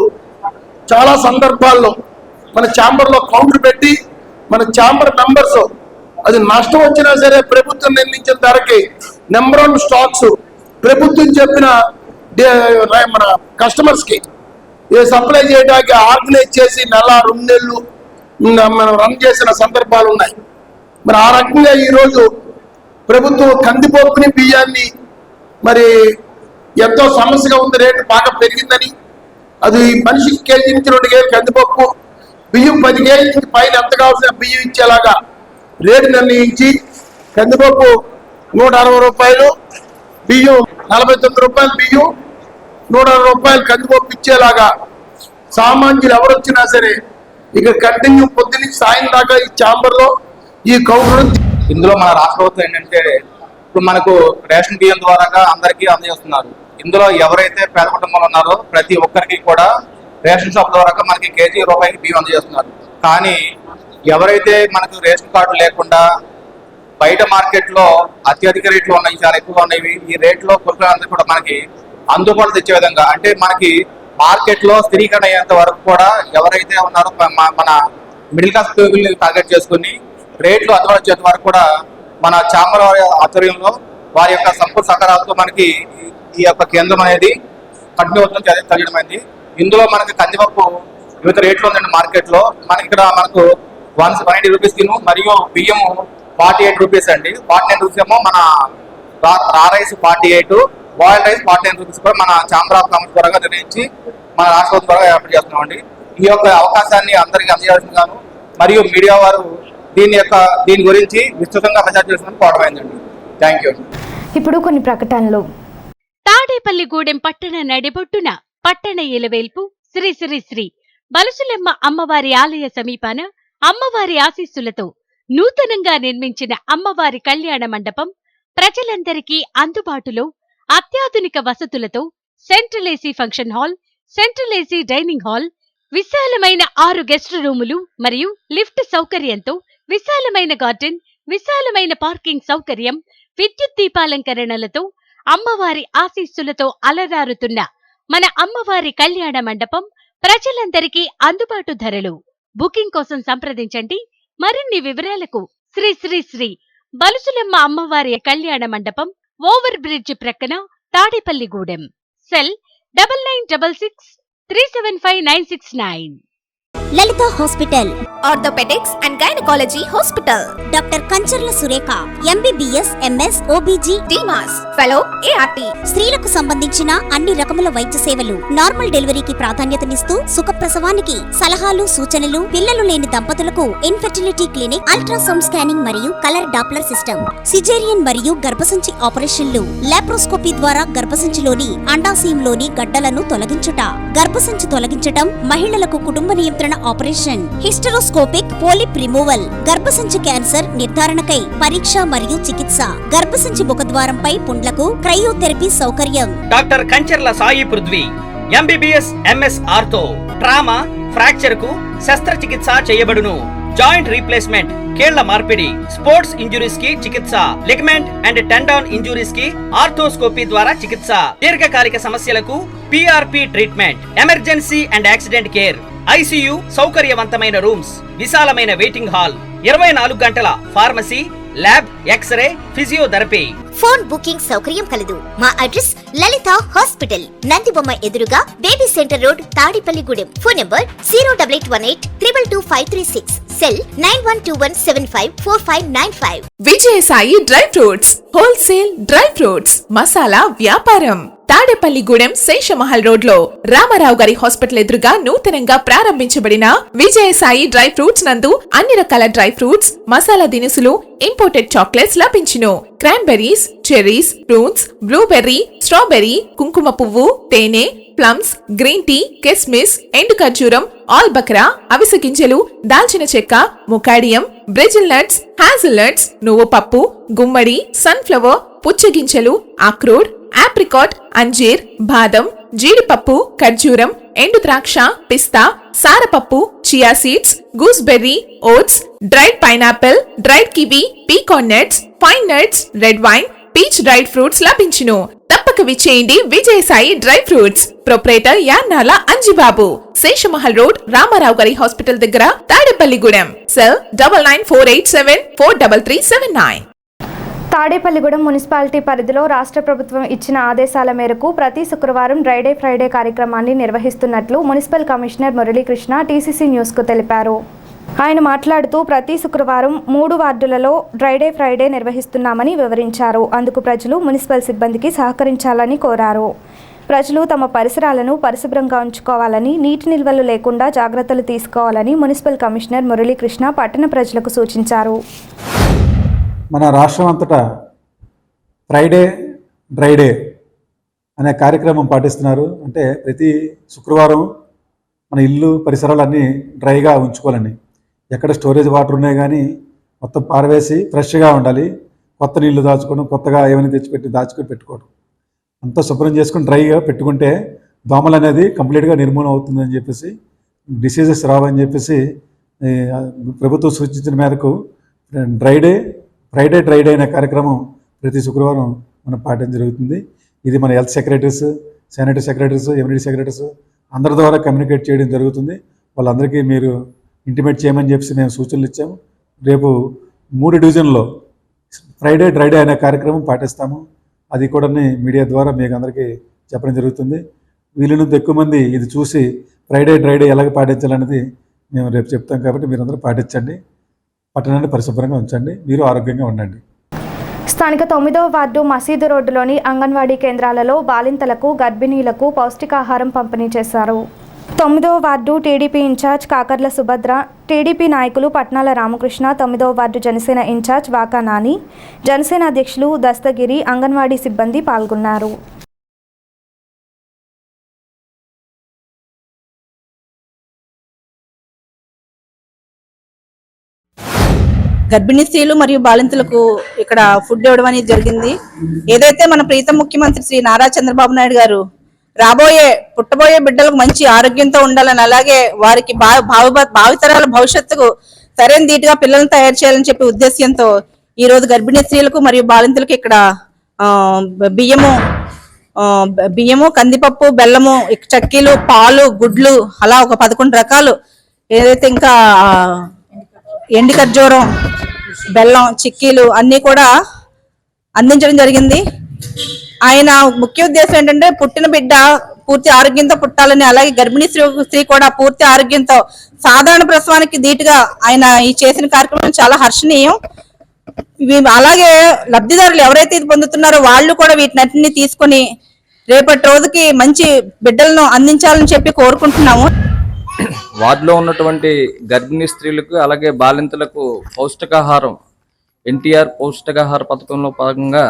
చాలా సందర్భాల్లో మన ఛాంబర్లో కౌంటర్ పెట్టి మన ఛాంబర్ మెంబర్స్ అది నష్టం వచ్చినా సరే ప్రభుత్వం నిర్ణయించిన ధరకి నెంబర్ 1 స్టాక్స్ ప్రభుత్వం చెప్పిన మన కస్టమర్స్కి సప్లై చేయడానికి ఆర్గనైజ్ చేసి నెల 2 నెలలు మనం రన్ చేసిన సందర్భాలు ఉన్నాయి. మరి ఆ రకంగా ఈరోజు ప్రభుత్వం కందిపప్పుని బియ్యాన్ని మరి ఎంతో సమస్యగా ఉంది, రేటు బాగా పెరిగిందని, అది మనిషికి కేజీ నుంచి 2 కేజీలు కందిపప్పు, బియ్యం 10 కేజీలకి పైన ఎంత కావాల్సిన బియ్యం ఇచ్చేలాగా రేటు నిర్ణయించి కందిపప్పు 160 రూపాయలు, బియ్యం 49 రూపాయలు, బియ్యం 160 రూపాయలు కందిపప్పు ఇచ్చేలాగా సామాన్యులు ఎవరు వచ్చినా సరే ఇక కంటిన్యూ పొద్దున్న సాయం దాకా ఈ ఛాంబర్లో ఈ కౌంటర్. ఇందులో మన రాష్ట్ర ప్రభుత్వం ఏంటంటే ఇప్పుడు మనకు రేషన్ బియ్యం ద్వారా అందరికీ అందజేస్తున్నారు. ఇందులో ఎవరైతే పేద కుటుంబాలు ఉన్నారో ప్రతి ఒక్కరికి కూడా రేషన్ షాప్ ద్వారా మనకి కేజీ రూపాయికి బియ్యం అందజేస్తున్నారు. కానీ ఎవరైతే మనకు రేషన్ కార్డు లేకుండా బయట మార్కెట్లో అత్యధిక రేట్లు ఉన్నాయి, చాలా ఎక్కువగా ఉన్నాయి, ఈ రేట్లో కొనుక్కునేందుకు కూడా మనకి అందుబాటు తెచ్చే విధంగా, అంటే మనకి మార్కెట్లో స్థిరీకరణ అయ్యేంత వరకు కూడా ఎవరైతే ఉన్నారో మన మిడిల్ క్లాస్ పీపుల్ని టార్గెట్ చేసుకుని రేట్లు అందుబాటు వచ్చేంత వరకు కూడా మన ఛాంబర్ ఆధ్వర్యంలో వారి యొక్క సంపూర్ణ సహకారాలతో మనకి ఈ యొక్క కేంద్రం అనేది కంటిన్యూ అవుతుంది తెలియడమైంది. ఇందులో మనకి కందిపప్పు వివిధ రేట్లు ఉందండి మార్కెట్లో. మనకి ఇక్కడ మనకు 180 రూపీస్ మరియు బియ్యము 48 రూపీస్ అండి. 49 రూపీస్ ఏమో మన రా రైస్ 48, బాయిల్ రైస్ 49 రూపీస్ కూడా మన ఛాంబర్ ఆఫ్ కామర్స్ ద్వారా నిర్ణయించి మన రాష్ట్ర ద్వారా ఏర్పాటు చేస్తున్నామండి. ఈ యొక్క అవకాశాన్ని అందరికీ అందజేయాల్సిందిగాను మరియు మీడియా వారు దీని గురించి విస్తృతంగా ప్రచారం చేస్తున్నందుకు కోరమైందండి. Thank you. ఇప్పుడు కొన్ని ప్రకటనలు. తాడేపల్లిగూడెం పట్టణ నడిబొట్టున పట్టణ ఇలవేల్పు శ్రీ శ్రీ శ్రీ బలుసులెమ్మ అమ్మవారి ఆలయ సమీపాన అమ్మవారి ఆశీస్సులతో నూతనంగా నిర్మించిన అమ్మవారి కళ్యాణ మండపం ప్రజలందరికీ అందుబాటులో అత్యాధునిక వసతులతో central AC function hall, central AC dining hall, విశాలమైన 6 గెస్ట్ రూములు మరియు లిఫ్ట్ సౌకర్యంతో విశాలమైన గార్డెన్, విశాలమైన పార్కింగ్ సౌకర్యం, విద్యుత్ దీపాలంకరణలతో అమ్మవారి ఆశీస్సులతో అలరారుతున్న మన అమ్మవారి కళ్యాణ మండపం ప్రజలందరికీ అందుబాటు ధరలు. బుకింగ్ కోసం సంప్రదించండి. మరిన్ని వివరాలకు శ్రీ శ్రీ శ్రీ బలుసులెమ్మ అమ్మవారి కళ్యాణ మండపం, ఓవర్ బ్రిడ్జ్ ప్రక్కన, Tadepalligudem. Cell 9966 375 969. Lalitha hospital, orthopaedics and gynaecology hospital. Doctor Kancharla Surekha, MBBS, MS, OBG, DMAS, fellow, ART. స్త్రీలకు సంబంధించిన అన్ని రకముల వైద్య సేవలు, నార్మల్ డెలివరీకి ప్రాధాన్యతనిస్తూ సుఖప్రసవానికి సలహాలు, సూచనలు, పిల్లలు లేని దంపతులకు ఇన్ఫెర్టిలిటీ క్లినిక్, అల్ట్రాసౌండ్ స్కానింగ్ మరియు కలర్ డాప్లర్ సిస్టమ్, సిజేరియన్ మరియు గర్భసంచి ఆపరేషన్లు, లాప్రోస్కోపీ ద్వారా గర్భసంచిలోని అండాశయంలోని గడ్డలను తొలగించుట, గర్భసంచి తొలగించటం, మహిళలకు కుటుంబ నియంత్రణ ఆపరేషన్, హిస్టరోస్కోపిక్ పోలిప్ రిమూవల్, గర్భసంచి క్యాన్సర్ నిర్ధారణకై పరీక్ష మరియు చికిత్స, గర్భసంచి ముఖద్వారంపై పుండ్లకు క్రయోథెరపీ సౌకర్యం. Doctor Kancharla Sai Prithvi, MBBS, MS ortho, trauma, fracture కు శస్త్రచికిత్స చేయబడును. జాయింట్ రీప్లేస్మెంట్, కీళ్ల మార్పిడి, స్పోర్ట్స్ ఇంజురీస్ కి చికిత్స, లిగమెంట్ అండ్ టెండాన్ ఇంజురీస్ కి ఆర్థోస్కోపీ ద్వారా చికిత్స, దీర్ఘకాలిక సమస్యలకు PRP treatment, emergency and accident care, ICU సౌకర్యవంతమైన రూమ్స్, విశాలమైన వెయిటింగ్ హాల్, 24 గంటల pharmacy, lab, X ray, physiotherapy. Phone booking సౌకర్యం కలదు. మా అడ్రస్ లలిత హాస్పిటల్, నందిబొమ్మ ఎదురుగా, baby centre road, Tadepalligudem. Phone number 08818222536, cell 9121754595. Vijayasai dry fruits, wholesale dry fruits masala వ్యాపారం. తాడేపల్లిగూడెం శేషమహల్ రోడ్ లో రామారావు గారి హాస్పిటల్ ఎదురుగా నూతనంగా ప్రారంభించబడిన విజయసాయి డ్రై ఫ్రూట్స్ నందు అన్ని రకాల డ్రై ఫ్రూట్స్, మసాలా దినుసులు, ఇంపోర్టెడ్ చాక్లెట్స్ లభించును. Cranberries, cherries, fruits, blueberry, strawberry, కుంకుమ పువ్వు, తేనె, ప్లమ్స్, గ్రీన్ టీ, కిస్మిస్, ఎండు ఖర్జూరం, ఆల్ బక్రా, అవిసె గింజలు, దాల్చిన చెక్క, ముకాడియం, బ్రెజిల్ నట్స్, హ్యాజిల్ నట్స్, నువ్వు పప్పు, గుమ్మడి, సన్ఫ్లవర్, పుచ్చగింజలు, అక్రోడ్, ఆప్రికాట్, అంజీర్, బాదం, జీడిపప్పు, ఖర్జూరం, ఎండు ద్రాక్ష, పిస్తా, సారపప్పు, chia seeds, gooseberry, oats, dried pineapple, dried kiwi, pecan nuts, pine nuts, red wine, peach dried fruits లభించును. తప్పక విచ్చేయండి Vijayasai dry fruits. Proprietor Yannala Anjibabu, Seshamahal road, Ramarao గారి హాస్పిటల్ దగ్గర, తాడేపల్లిగూడెం. సెల్ 9948743379. తాడేపల్లిగూడెం మున్సిపాలిటీ పరిధిలో రాష్ట్ర ప్రభుత్వం ఇచ్చిన ఆదేశాల మేరకు ప్రతి శుక్రవారం డ్రైడే ఫ్రైడే కార్యక్రమాన్ని నిర్వహిస్తున్నట్లు మున్సిపల్ కమిషనర్ మురళీకృష్ణ TCC న్యూస్కు తెలిపారు. ఆయన మాట్లాడుతూ ప్రతి శుక్రవారం 3 వార్డులలో డ్రైడే ఫ్రైడే నిర్వహిస్తున్నామని వివరించారు. అందుకు ప్రజలు మున్సిపల్ సిబ్బందికి సహకరించాలని కోరారు. ప్రజలు తమ పరిసరాలను పరిశుభ్రంగా ఉంచుకోవాలని, నీటి నిల్వలు లేకుండా జాగ్రత్తలు తీసుకోవాలని మున్సిపల్ కమిషనర్ మురళీకృష్ణ పట్టణ ప్రజలకు సూచించారు. మన రాష్ట్రం అంతటా ఫ్రైడే డ్రైడే అనే కార్యక్రమం పాటిస్తున్నారు. అంటే ప్రతి శుక్రవారం మన ఇల్లు పరిసరాలన్నీ డ్రైగా ఉంచుకోవాలని, ఎక్కడ స్టోరేజ్ వాటర్ ఉన్నాయి కానీ మొత్తం పారవేసి ఫ్రెష్గా ఉండాలి. కొత్త నీళ్లు దాచుకోవడం, కొత్తగా ఏమైనా తెచ్చిపెట్టి దాచుకొని పెట్టుకోవడం, అంతా శుభ్రం చేసుకొని డ్రైగా పెట్టుకుంటే దోమలు అనేది కంప్లీట్గా నిర్మూలన అవుతుందని చెప్పేసి, డిసీజెస్ రావని చెప్పేసి ప్రభుత్వం సూచించిన మేరకు ఫ్రైడే డ్రైడే అనే కార్యక్రమం ప్రతి శుక్రవారం మనం పాటించడం జరుగుతుంది. ఇది మన health secretaries, sanitary secretaries, ఎమ్యూనిటీ secretaries అందరి ద్వారా కమ్యూనికేట్ చేయడం జరుగుతుంది. వాళ్ళందరికీ మీరు ఇంటిమేట్ చేయమని చెప్పి మేము సూచనలు ఇచ్చాము. రేపు 3 డివిజన్లో ఫ్రైడే డ్రైడే అనే కార్యక్రమం పాటిస్తాము. అది కూడా మీడియా ద్వారా మీకు అందరికీ చెప్పడం జరుగుతుంది. వీళ్ళనంత ఎక్కువ మంది ఇది చూసి ఫ్రైడే డ్రైడే ఎలాగ పాటించాలనేది మేము రేపు చెప్తాం. కాబట్టి మీరందరూ పాటించండి, పట్టణాన్ని పరిశుభ్రంగా ఉంచండి, మీరు ఆరోగ్యంగా ఉండండి. స్థానిక 9వ వార్డు మసీదు రోడ్డులోని అంగన్వాడీ కేంద్రాలలో బాలింతలకు, గర్భిణీలకు పౌష్టికాహారం పంపిణీ చేశారు. 9వ ward TDP incharge Kakarla Subhadra, TDP నాయకులు పట్నాల రామకృష్ణ, 9వ వార్డు జనసేన ఇన్ఛార్జ్ వాకా నాని, జనసేన అధ్యక్షులు దస్తగిరి, అంగన్వాడీ సిబ్బంది పాల్గొన్నారు. గర్భిణీ స్త్రీలు మరియు బాలింతలకు ఇక్కడ ఫుడ్ ఇవ్వడం అనేది జరిగింది. ఏదైతే మన ప్రీతం ముఖ్యమంత్రి శ్రీ నారా చంద్రబాబు నాయుడు గారు పుట్టబోయే బిడ్డలకు మంచి ఆరోగ్యంతో ఉండాలని, అలాగే వారికి భావితరాల భవిష్యత్తుకు సరైన ధీటుగా పిల్లలను తయారు చేయాలని చెప్పి ఉద్దేశ్యంతో ఈ రోజు గర్భిణీ స్త్రీలకు మరియు బాలింతలకు ఇక్కడ బియ్యము, కందిపప్పు, బెల్లము, చక్కీలు, పాలు, గుడ్లు, అలా ఒక 11 రకాలు, ఏదైతే ఇంకా ఎండి ఖర్జూరం, బెల్లం, చిక్కీలు అన్ని కూడా అందించడం జరిగింది. ఆయన ముఖ్య ఉద్దేశం ఏంటంటే పుట్టిన బిడ్డ పూర్తి ఆరోగ్యంతో పుట్టాలని, అలాగే గర్భిణీ స్త్రీ కూడా పూర్తి ఆరోగ్యంతో సాధారణ ప్రసవానికి ధీటుగా ఆయన ఈ చేసిన కార్యక్రమం చాలా హర్షణీయం. అలాగే లబ్ధిదారులు ఎవరైతే ఇది పొందుతున్నారో వాళ్ళు కూడా వీటినన్నింటినీ తీసుకొని రేపటి రోజుకి మంచి బిడ్డలను అందించాలని చెప్పి కోరుకుంటున్నాము. వార్డులో ఉన్నటువంటి గర్భిణీ స్త్రీలకు అలాగే బాలింతలకు పౌష్టికాహారం, ఎన్టీఆర్ పౌష్టికాహార పథకంలో భాగంగా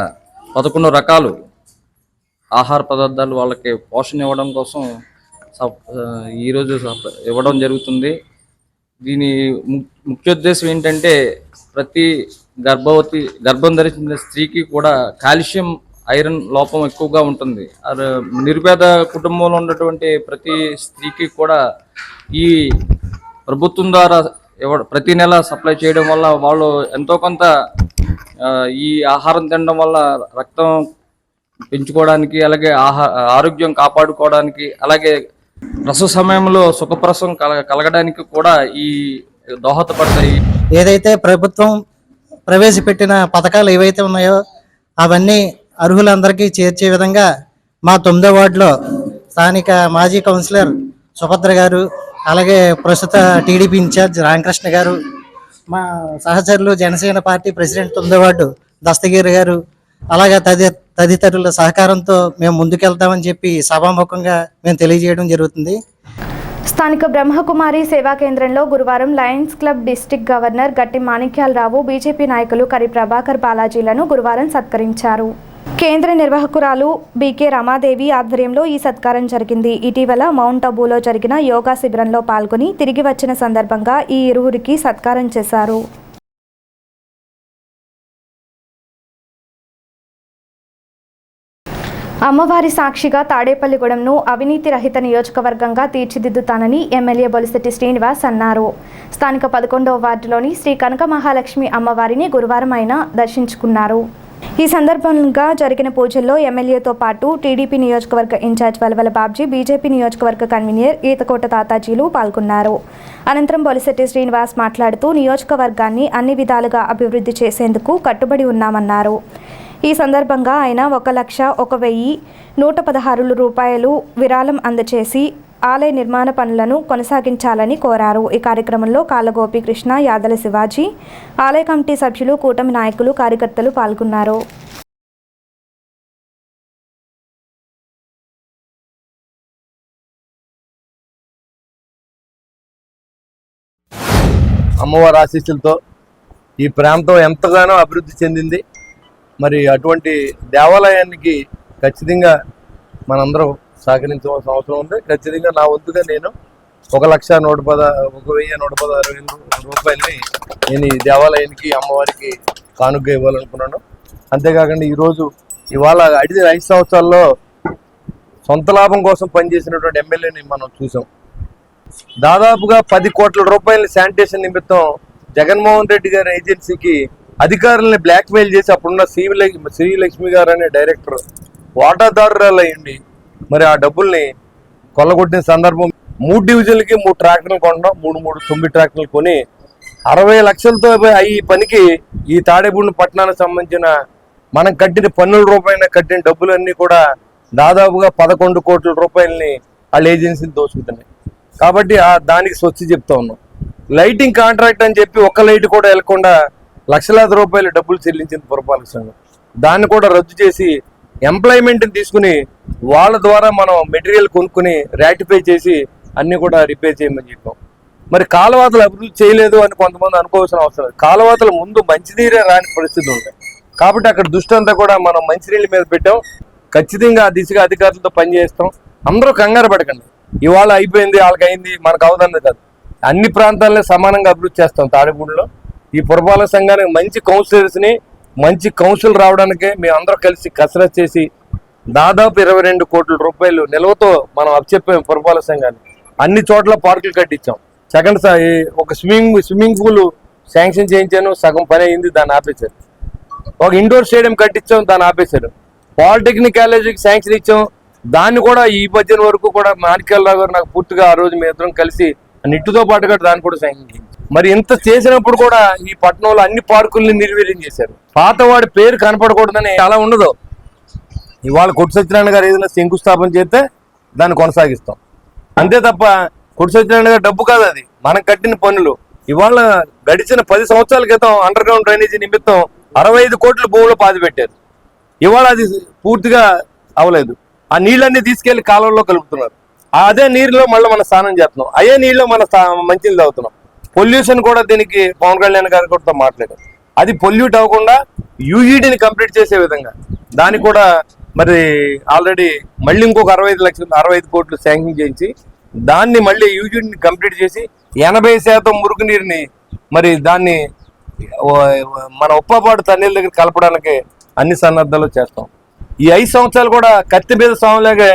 11 రకాలు ఆహార పదార్థాలు వాళ్ళకి పోషణ ఇవ్వడం కోసం ఈరోజు ఇవ్వడం జరుగుతుంది. దీని ముఖ్యోద్దేశం ఏంటంటే ప్రతి గర్భం ధరించిన స్త్రీకి కూడా కాల్షియం, ఐరన్ లోపం ఎక్కువగా ఉంటుంది. నిరుపేద కుటుంబంలో ఉన్నటువంటి ప్రతి స్త్రీకి కూడా ఈ ప్రభుత్వం ద్వారా ప్రతి నెల సప్లై చేయడం వల్ల వాళ్ళు ఎంతో కొంత ఈ ఆహారం తినడం వల్ల రక్తం పెంచుకోవడానికి, అలాగే ఆరోగ్యం కాపాడుకోవడానికి, అలాగే ప్రసవ సమయంలో సుఖప్రసవం కలగడానికి కూడా ఈ దోహదపడతాయి. ఏదైతే ప్రభుత్వం ప్రవేశపెట్టిన పథకాలు ఏవైతే ఉన్నాయో అవన్నీ అర్హులందరికీ చేర్చే విధంగా మా 9వ వార్డులో స్థానిక మాజీ కౌన్సిలర్ సుభద్ర గారు, అలాగే ప్రస్తుత టీడీపీ ఇన్ఛార్జ్ రామకృష్ణ గారు, మా సహచరులు జనసేన పార్టీ ప్రెసిడెంట్ 9వ వార్డు దస్తగిరి గారు, అలాగే తదితరుల సహకారంతో మేము ముందుకెళ్తామని చెప్పి సభాముఖంగా మేము తెలియజేయడం జరుగుతుంది. స్థానిక బ్రహ్మకుమారి సేవా కేంద్రంలో గురువారం లయన్స్ క్లబ్ డిస్ట్రిక్ట్ గవర్నర్ గట్టి మాణిక్యాలరావు, బీజేపీ నాయకులు కరి ప్రభాకర్ బాలాజీలను గురువారం సత్కరించారు. కేంద్ర నిర్వాహకురాలు బీకే రమాదేవి ఆధ్వర్యంలో ఈ సత్కారం జరిగింది. ఇటీవల మౌంట్ అబూలో జరిగిన యోగా శిబిరంలో పాల్గొని తిరిగి వచ్చిన సందర్భంగా ఈ ఇరువురికి సత్కారం చేశారు. అమ్మవారి సాక్షిగా తాడేపల్లిగూడెంను అవినీతి రహిత నియోజకవర్గంగా తీర్చిదిద్దుతానని ఎమ్మెల్యే బొలిశెట్టి శ్రీనివాస్ అన్నారు. స్థానిక 11వ వార్డులోని శ్రీ కనక మహాలక్ష్మి అమ్మవారిని గురువారం ఆయన దర్శించుకున్నారు. ఈ సందర్భంగా జరిగిన పూజల్లో ఎమ్మెల్యేతో పాటు టీడీపీ నియోజకవర్గ ఇన్ఛార్జ్ వలవల బాబ్జీ, బీజేపీ నియోజకవర్గ కన్వీనర్ ఈతకోట తాతాజీలు పాల్గొన్నారు. అనంతరం బొలిశెట్టి శ్రీనివాస్ మాట్లాడుతూ నియోజకవర్గాన్ని అన్ని విధాలుగా అభివృద్ధి చేసేందుకు కట్టుబడి ఉన్నామన్నారు. ఈ సందర్భంగా ఆయన 1,01,116 రూపాయలు విరాళం అందజేసి ఆలయ నిర్మాణ పనులను కొనసాగించాలని కోరారు. ఈ కార్యక్రమంలో కాళ్ళ గోపీకృష్ణ, యాదల శివాజీ, ఆలయ కమిటీ సభ్యులు, కూటమి నాయకులు, కార్యకర్తలు పాల్గొన్నారు. అమ్మవారి ఆశీస్సులతో ఈ ప్రాంతం ఎంతగానో అభివృద్ధి చెందింది. మరి అటువంటి దేవాలయానికి ఖచ్చితంగా మనందరం సహకరించవలసిన అవసరం ఉంది. ఖచ్చితంగా నా వంతుగా నేను 1,116,000 రూపాయలని నేను ఈ దేవాలయానికి, అమ్మవారికి కానుక ఇవ్వాలనుకున్నాను. అంతేకాకుండా ఇవాళ 5 సంవత్సరాల్లో సొంత లాభం కోసం పనిచేసినటువంటి ఎమ్మెల్యేని మనం చూసాం. దాదాపుగా 10 కోట్ల రూపాయలని శానిటేషన్ నిమిత్తం జగన్మోహన్ రెడ్డి గారి ఏజెన్సీకి అధికారులని బ్లాక్మెయిల్ చేసి అప్పుడున్న శ్రీలక్ష్మి గారు అనే డైరెక్టర్ వాటాదారురాలు అయ్యండి మరి ఆ డబ్బుల్ని కొల్లగొట్టిన సందర్భం 3 డివిజన్లకి 3 ట్రాక్టర్లు కొనడం, 9 ట్రాక్టర్లు కొని 60 లక్షలతో ఈ పనికి ఈ తాడేపల్లి పట్టణానికి సంబంధించిన మనం కట్టిన పన్నుల రూపాయన కట్టిన డబ్బులన్నీ కూడా దాదాపుగా 11 కోట్ల రూపాయలని వాళ్ళ ఏజెన్సీలు దోచుకుతున్నాయి. కాబట్టి దానికి స్వచ్ఛ చెప్తా ఉన్నాం. లైటింగ్ కాంట్రాక్ట్ అని చెప్పి ఒక్క లైట్ కూడా వెళ్లకుండా లక్షలాది రూపాయలు డబ్బులు చెల్లించింది పురపాలక సంఘం. దాన్ని కూడా రద్దు చేసి ఎంప్లాయ్మెంట్ని తీసుకుని వాళ్ళ ద్వారా మనం మెటీరియల్ కొనుక్కుని రాటిఫై చేసి అన్ని కూడా రిపేర్ చేయమని చెప్పాం. మరి కాలువాతలు అభివృద్ధి చేయలేదు అని కొంతమంది అనుకోవాల్సిన అవసరం లేదు. కాలువాతలు ముందు మంచినీరే రాని పరిస్థితి ఉంటాయి. కాబట్టి అక్కడ దృష్టి అంతా కూడా మనం మంచినీళ్ళ మీద పెట్టాం. ఖచ్చితంగా ఆ దిశగా అధికారులతో పనిచేస్తాం. అందరూ కంగారు పడకండి, ఇవాళ అయిపోయింది వాళ్ళకి అయింది మనకు అవదన్నది కాదు. అన్ని ప్రాంతాలని సమానంగా అభివృద్ధి చేస్తాం. తాడేపూడిలో ఈ పురపాలక సంఘానికి మంచి కౌన్సిలర్స్ని, మంచి కౌన్సిల్ రావడానికి మేము అందరూ కలిసి కసరత్తు చేసి దాదాపు 22 కోట్ల రూపాయలు నిల్వతో మనం అప్పచెప్పాం పురపాలక సంఘాన్ని. అన్ని చోట్ల పార్కులు కట్టించాం. సెకండ్ ఒక స్విమ్మింగ్ పూల్ శాంక్షన్ చేయించాను, సగం పని అయింది, దాన్ని ఆపేశారు. ఒక ఇండోర్ స్టేడియం కట్టించాం, దాన్ని ఆపేశారు. పాలిటెక్నిక్ కాలేజీకి శాంక్షన్ ఇచ్చాం, దాన్ని కూడా ఈ మధ్యన వరకు కూడా మాణిక్యాలరావు గారు నాకు పూర్తిగా ఆ రోజు మేము ఇద్దరం కలిసి నిట్టుతో పాటుగా దాన్ని కూడా శాంక్షన్ చేయించాం. మరి ఇంత చేసినప్పుడు కూడా ఈ పట్టణంలో అన్ని పార్కుల్ని నిర్వీర్యం చేశారు. పాతవాడి పేరు కనపడకూడదని చాలా ఉండదు. ఇవాళ కొట్టు సత్యనారాయణ గారు ఏదైనా శంకుస్థాపన చేస్తే దాన్ని కొనసాగిస్తాం అంతే తప్ప కొట్టు సత్యనారాయణ గారు డబ్బు కాదు, అది మనం కట్టిన పనులు. ఇవాళ గడిచిన 10 సంవత్సరాల క్రితం అండర్ గ్రౌండ్ డ్రైనేజీ నిమిత్తం 65 కోట్ల భూములు పాతి పెట్టారు. ఇవాళ అది పూర్తిగా అవలేదు. ఆ నీళ్ళన్నీ తీసుకెళ్లి కాలువల్లో కలుపుతున్నారు. అదే నీరులో మళ్ళీ మనం స్నానం చేస్తున్నాం, అదే నీళ్ళలో మన మంచినీళ్ళు తాగుతున్నాం. పొల్యూషన్ కూడా దీనికి పవన్ కళ్యాణ్ గారి కూడా మాట్లాడారు. అది పొల్యూట్ అవ్వకుండా యూఈడీని కంప్లీట్ చేసే విధంగా దానికి కూడా మరి ఆల్రెడీ మళ్ళీ ఇంకొక 65 కోట్లు శాంక్షన్ చేయించి దాన్ని మళ్ళీ యూఈడీని కంప్లీట్ చేసి 80% మురుగునీరుని మరి దాన్ని మన ఉప్పపాడు తన్నీళ్ళ దగ్గర కలపడానికి అన్ని సన్నద్ధాలు చేస్తాం. ఈ 5 సంవత్సరాలు కూడా కత్తి మీద సాములాగే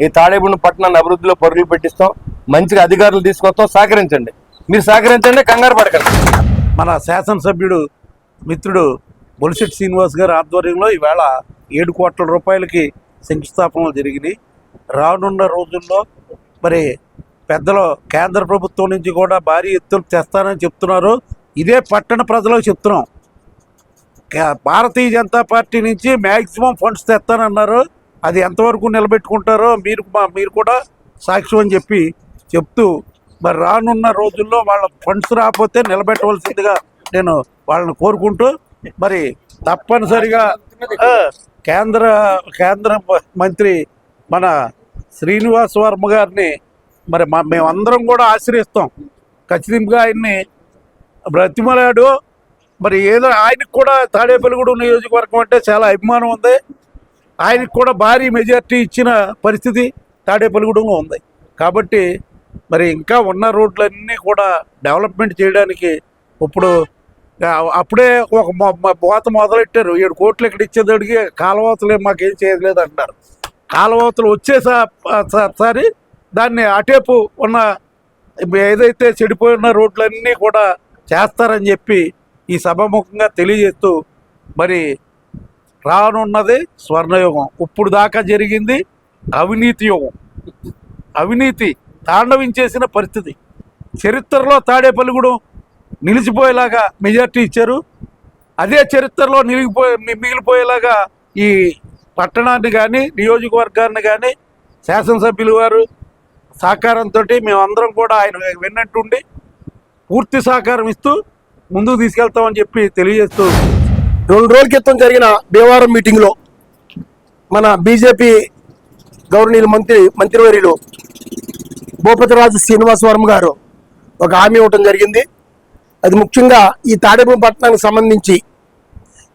ఈ తాడేపల్లి పట్టణాన్ని అభివృద్ధిలో పరుగులు పెట్టిస్తాం. మంచిగా అధికారులు తీసుకొస్తాం, సహకరించండి. మీరు సహకరించండి, కంగారు పడకండి. మన శాసనసభ్యుడు మిత్రుడు బొలిశెట్టి శ్రీనివాస్ గారి ఆధ్వర్యంలో ఈవేళ 7 కోట్ల రూపాయలకి శంకుస్థాపనలు జరిగినాయి. రానున్న రోజుల్లో మరి పెద్దలు కేంద్ర ప్రభుత్వం నుంచి కూడా భారీ ఎత్తులు తెస్తానని చెప్తున్నారు. ఇదే పట్టణ ప్రజలకు చెప్తున్నాం. భారతీయ జనతా పార్టీ నుంచి మ్యాక్సిమం ఫండ్స్ తెస్తానన్నారు. అది ఎంతవరకు నిలబెట్టుకుంటారో మీరు కూడా సాక్ష్యం అని చెప్తూ మరి రానున్న రోజుల్లో వాళ్ళ ఫండ్స్ రాకపోతే నిలబెట్టవలసిందిగా నేను వాళ్ళని కోరుకుంటూ మరి తప్పనిసరిగా కేంద్ర మంత్రి మన శ్రీనివాస్ వర్మ గారిని మరి మేమందరం కూడా ఆశ్రయిస్తాం. ఖచ్చితంగా ఆయన్ని బ్రతిమలాడు మరి ఏదో ఆయనకు కూడా తాడేపల్లిగూడెం నియోజకవర్గం అంటే చాలా అభిమానం ఉంది. ఆయనకు కూడా భారీ మెజార్టీ ఇచ్చిన పరిస్థితి తాడేపల్లిగూడెంలో ఉంది. కాబట్టి మరి ఇంకా ఉన్న రోడ్లన్నీ కూడా డెవలప్మెంట్ చేయడానికి అప్పుడే ఒక బోత మొదలెట్టారు. 7 కోట్లు ఇక్కడ ఇచ్చేదాడికి కాలువతలే మాకేం చేయలేదు అంటారు. కాలువతలు వచ్చేసారి దాన్ని అటేపు ఉన్న ఏదైతే చెడిపోయిన రోడ్లన్నీ కూడా చేస్తారని చెప్పి ఈ సభాముఖంగా తెలియజేస్తూ మరి రానున్నది స్వర్ణయుగం. ఇప్పుడు దాకా జరిగింది అవినీతి యుగం. అవినీతి తాండవించేసిన పరిస్థితి. చరిత్రలో తాడేపల్లిగూడెం నిలిచిపోయేలాగా మెజార్టీ ఇచ్చారు. అదే చరిత్రలో మిగిలిపోయేలాగా ఈ పట్టణాన్ని కానీ నియోజకవర్గాన్ని కానీ శాసనసభ్యులు వారు సహకారంతో మేమందరం కూడా ఆయన విన్నట్టుండి పూర్తి సహకారం ఇస్తూ ముందుకు తీసుకెళ్తామని చెప్పి తెలియజేస్తూ 2 రోజుల క్రితం జరిగిన భీమవరం మీటింగ్లో మన బీజేపీ గౌరవనీయులు మంత్రివర్యులు భూపతిరాజు శ్రీనివాస్ వర్మ గారు ఒక హామీ ఇవ్వటం జరిగింది. అది ముఖ్యంగా ఈ తాడేపల్లి పట్టణానికి సంబంధించి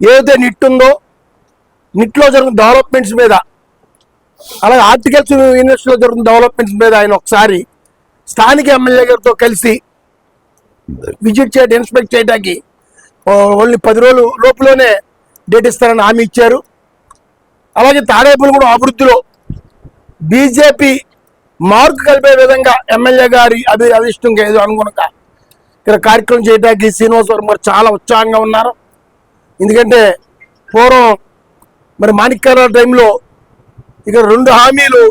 ఏదైతే నిట్ ఉందో నిట్లో జరుగుతున్న డెవలప్మెంట్స్ మీద, అలాగే హార్టికల్చర్ యూనివర్సిటీలో జరుగుతున్న డెవలప్మెంట్స్ మీద ఆయన ఒకసారి స్థానిక ఎమ్మెల్యే గారితో కలిసి విజిట్ చేయడం, ఇన్స్పెక్ట్ చేయడానికి ఓన్లీ 10 రోజుల లోపులోనే డేట్ ఇస్తారని హామీ ఇచ్చారు. అలాగే తాడేపల్లిగూడెం అభివృద్ధిలో బీజేపీ మార్కు కలిపే విధంగా ఎమ్మెల్యే గారి అభిష్టంగా ఏదో అనుగుణంగా ఇక్కడ కార్యక్రమం చేయడానికి శ్రీనివాస్ వర్మ గారు చాలా ఉత్సాహంగా ఉన్నారు. ఎందుకంటే పూర్వం మరి మాణిక్యాలరావు టైంలో ఇక్కడ 2 హామీలు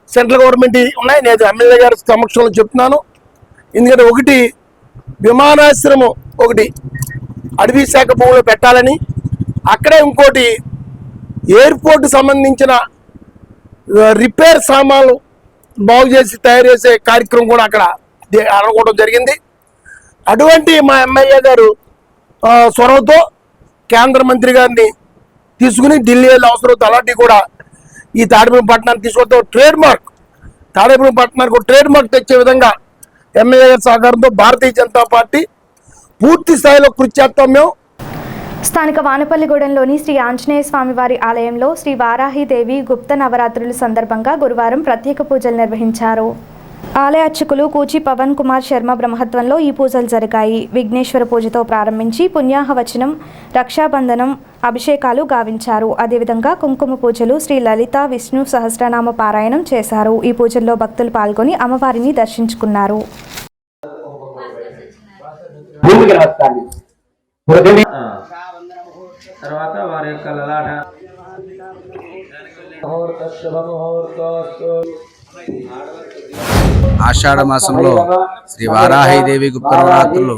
సెంట్రల్ గవర్నమెంట్ ఉన్నాయి. నేను ఎమ్మెల్యే గారి సమక్షంలో చెప్తున్నాను. ఎందుకంటే ఒకటి విమానాశ్రమం, ఒకటి అడవి శాఖ భూమిలో పెట్టాలని, అక్కడే ఇంకోటి ఎయిర్పోర్ట్ సంబంధించిన రిపేర్ సామాన్లు బాగు చేసి తయారు చేసే కార్యక్రమం కూడా అక్కడ అనుకోవడం జరిగింది. అటువంటి మా ఎమ్మెల్యే గారు చొరవతో కేంద్ర మంత్రి గారిని తీసుకుని ఢిల్లీ అవసరం అలాంటివి కూడా ఈ తాడేపల్లి పట్టణానికి తీసుకొస్తే తాడేపల్లి పట్టణానికి ట్రేడ్ మార్క్ తెచ్చే విధంగా ఎమ్మెల్యే గారి సహకారంతో భారతీయ జనతా పార్టీ పూర్తి స్థాయిలో కృషి చేస్తాం. మేము స్థానిక వానపల్లిగూడెంలోని శ్రీ ఆంజనేయ స్వామివారి ఆలయంలో శ్రీ వారాహిదేవి గుప్త నవరాత్రుల సందర్భంగా గురువారం ప్రత్యేక పూజలు నిర్వహించారు. ఆలయ అర్చకులు కూచి పవన్ కుమార్ శర్మ బ్రహ్మత్వంలో ఈ పూజలు జరిగాయి. విఘ్నేశ్వర పూజతో ప్రారంభించి పుణ్యాహవచనం, రక్షాబంధనం, అభిషేకాలు గావించారు. అదేవిధంగా కుంకుమ పూజలు, శ్రీ లలిత విష్ణు సహస్రనామ పారాయణం చేశారు. ఈ పూజల్లో భక్తులు పాల్గొని అమ్మవారిని దర్శించుకున్నారు. తర్వాత వారి యొక్క లలాట ఆషాఢ మాసంలో శ్రీ వారాహిదేవి గుప్త నవరాత్రులు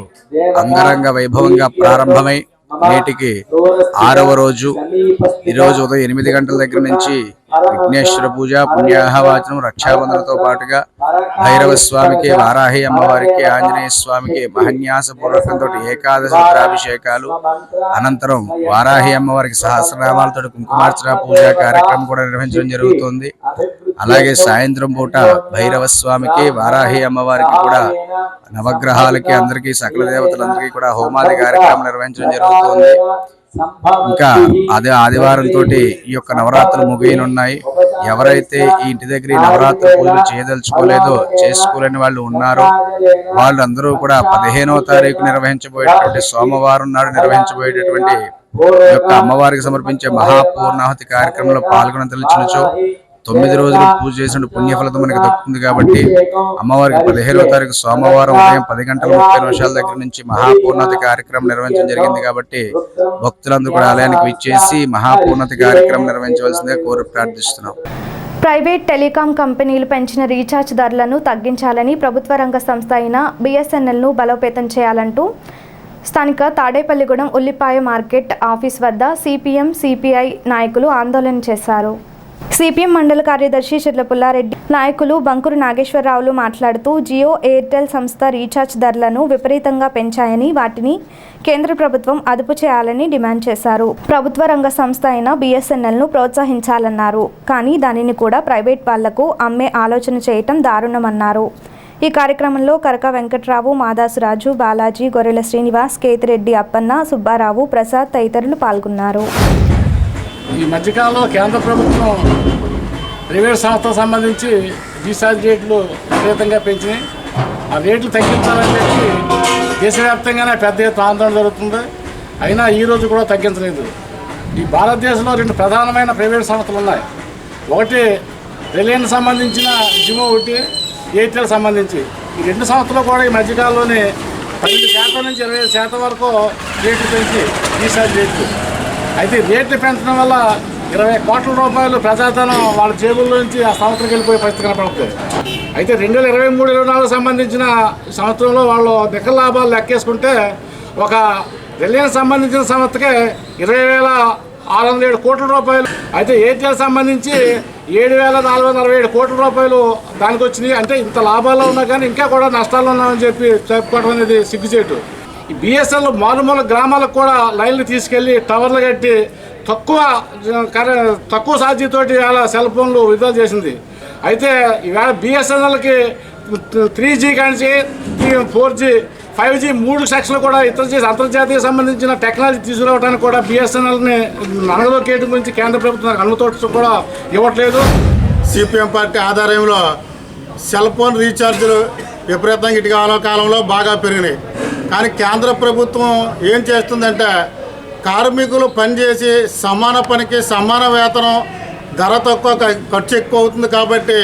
అంగరంగ వైభవంగా ప్రారంభమై నేటికి 6వ రోజు. ఈరోజు ఉదయం 8 గంటల దగ్గర నుంచి విఘ్నేశ్వర పూజ, పుణ్యాహవాచనం, రక్షాబంధనతో పాటుగా భైరవ స్వామికి, వారాహి అమ్మవారికి, ఆంజనేయ స్వామికి మహన్యాస పూర్వకంతో ఏకాదశ రుద్రాభిషేకాలు, అనంతరం వారాహి అమ్మవారికి సహస్రనామాలతో కుంకుమార్చన పూజా కార్యక్రమం కూడా నిర్వహించడం జరుగుతుంది. అలాగే సాయంత్రం పూట భైరవ స్వామికి, వారాహి అమ్మవారికి కూడా నవగ్రహాలకి, అందరికీ సకల దేవతలందరికీ కూడా హోమాది కార్యక్రమం నిర్వహించడం జరుగుతుంది. ఇంకా అదే ఆదివారం తోటి ఈ యొక్క నవరాత్రులు ముగియనున్నాయి. ఎవరైతే ఈ ఇంటి దగ్గర ఈ నవరాత్రి పూజలు చేయదలుచుకోలేదో, చేసుకోలేని వాళ్ళు ఉన్నారో వాళ్ళందరూ కూడా 15వ తారీఖు నిర్వహించబోయేటువంటి సోమవారం నాడు నిర్వహించబోయేటటువంటి యొక్క అమ్మవారికి సమర్పించే మహాపూర్ణాహుతి కార్యక్రమంలో పాల్గొనదలిచినచో 9 రోజులు పూజ చేసిన పుణ్యఫలితం మనకి దక్కుతుంది. కాబట్టి అమ్మవారికి 15వ తారీఖు సోమవారం ఉదయం 10:30 దగ్గర నుంచి మహాపూర్ణాతి కార్యక్రమం నిర్వహించడం జరిగింది. కాబట్టి భక్తులందరూ కూడా ఆలయానికి విచ్చేసి మహాపూర్ణాతి కార్యక్రమం నిర్వహించవలసిందిగా కోరి ప్రార్థిస్తున్నాం. ప్రైవేట్ టెలికాం కంపెనీలు పెంచిన రీఛార్జ్ ధరలను తగ్గించాలని ప్రభుత్వ రంగ సంస్థ అయిన BSNLను బలోపేతం చేయాలంటూ స్థానిక తాడేపల్లిగూడెం ఉల్లిపాయ మార్కెట్ ఆఫీస్ వద్ద CPM CPI నాయకులు ఆందోళన చేశారు. CPM మండల కార్యదర్శి చిర్లపుల్లారెడ్డి నాయకులు బంకురు నాగేశ్వరరావులు మాట్లాడుతూ జియో ఎయిర్టెల్ సంస్థ రీఛార్జ్ ధరలను విపరీతంగా పెంచాయని, వాటిని కేంద్ర ప్రభుత్వం అదుపు చేయాలని డిమాండ్ చేశారు. ప్రభుత్వ రంగ సంస్థ అయిన BSNLను ప్రోత్సహించాలన్నారు. కానీ దానిని కూడా ప్రైవేట్ వాళ్లకు అమ్మే ఆలోచన చేయటం దారుణమన్నారు. ఈ కార్యక్రమంలో కరక వెంకట్రావు, మాదాసురాజు, బాలాజీ, గొర్రెల శ్రీనివాస్, కేతిరెడ్డి అప్పన్న, సుబ్బారావు, ప్రసాద్ తదితరులు పాల్గొన్నారు. ఈ మధ్యకాలంలో కేంద్ర ప్రభుత్వం ప్రైవేట్ సంస్థలకు సంబంధించి రీఛార్జ్ రేట్లు విపరీతంగా పెంచినాయి. ఆ రేట్లు తగ్గించాలని చెప్పి దేశవ్యాప్తంగానే పెద్ద ఎత్తున ఆందోళన జరుగుతుంది. అయినా ఈరోజు కూడా తగ్గించలేదు. ఈ భారతదేశంలో 2 ప్రధానమైన ప్రైవేట్ సంస్థలు ఉన్నాయి. ఒకటి రిలయన్స్ సంబంధించిన జియో, ఒకటి ఎయిర్టెల్ సంబంధించి. ఈ 2 సంస్థలు కూడా ఈ మధ్యకాలంలోనే 12% నుంచి 20% వరకు రేట్లు పెంచి రీఛార్జ్ రేట్లు. అయితే రేట్లు పెంచడం వల్ల 20 కోట్ల రూపాయలు ప్రజాధనం వాళ్ళ జేబుల్లో నుంచి ఆ సంవత్సరం వెళ్ళిపోయే పరిస్థితి కనపడుతుంది. అయితే 2023-24 సంబంధించిన సంవత్సరంలో వాళ్ళు నికర లాభాలు లెక్కేసుకుంటే ఒక రిలయన్స్ సంబంధించిన సంస్థకే 20,607 కోట్ల రూపాయలు, అయితే ఎయిర్టెల్ సంబంధించి 7,447 కోట్ల రూపాయలు దానికి వచ్చినాయి. అంటే ఇంత లాభాల్లో ఉన్నా కానీ ఇంకా కూడా నష్టాల్లో ఉన్నామని చెప్పి చెప్పుకోవడం అనేది సిగ్గుచేటు. ఈ BSNL మారుమూల గ్రామాలకు కూడా లైన్లు తీసుకెళ్ళి టవర్లు కట్టి తక్కువ ఛార్జీతోటి ఇవాళ సెల్ ఫోన్లు విడుదల చేసింది. అయితే ఇవాళ BSNLకి 3G కానీ 4G 5G 3 సెక్షన్లు కూడా అంతర్జాతీయ సంబంధించిన టెక్నాలజీ తీసుకురావడానికి కూడా BSNLని ననగదొక్కేయడం గురించి కేంద్ర ప్రభుత్వం అనుమతి కూడా ఇవ్వట్లేదు. CPM పార్టీ ఆధ్వర్యంలో సెల్ ఫోన్ రీఛార్జీలు విపరీతంగా ఇటీవల కాలంలో బాగా పెరిగినాయి. కానీ కేంద్ర ప్రభుత్వం ఏం చేస్తుందంటే కార్మికులు పనిచేసి సమాన పనికి సమాన వేతనం, ధర తక్కువ ఖర్చు ఎక్కువ అవుతుంది. కాబట్టి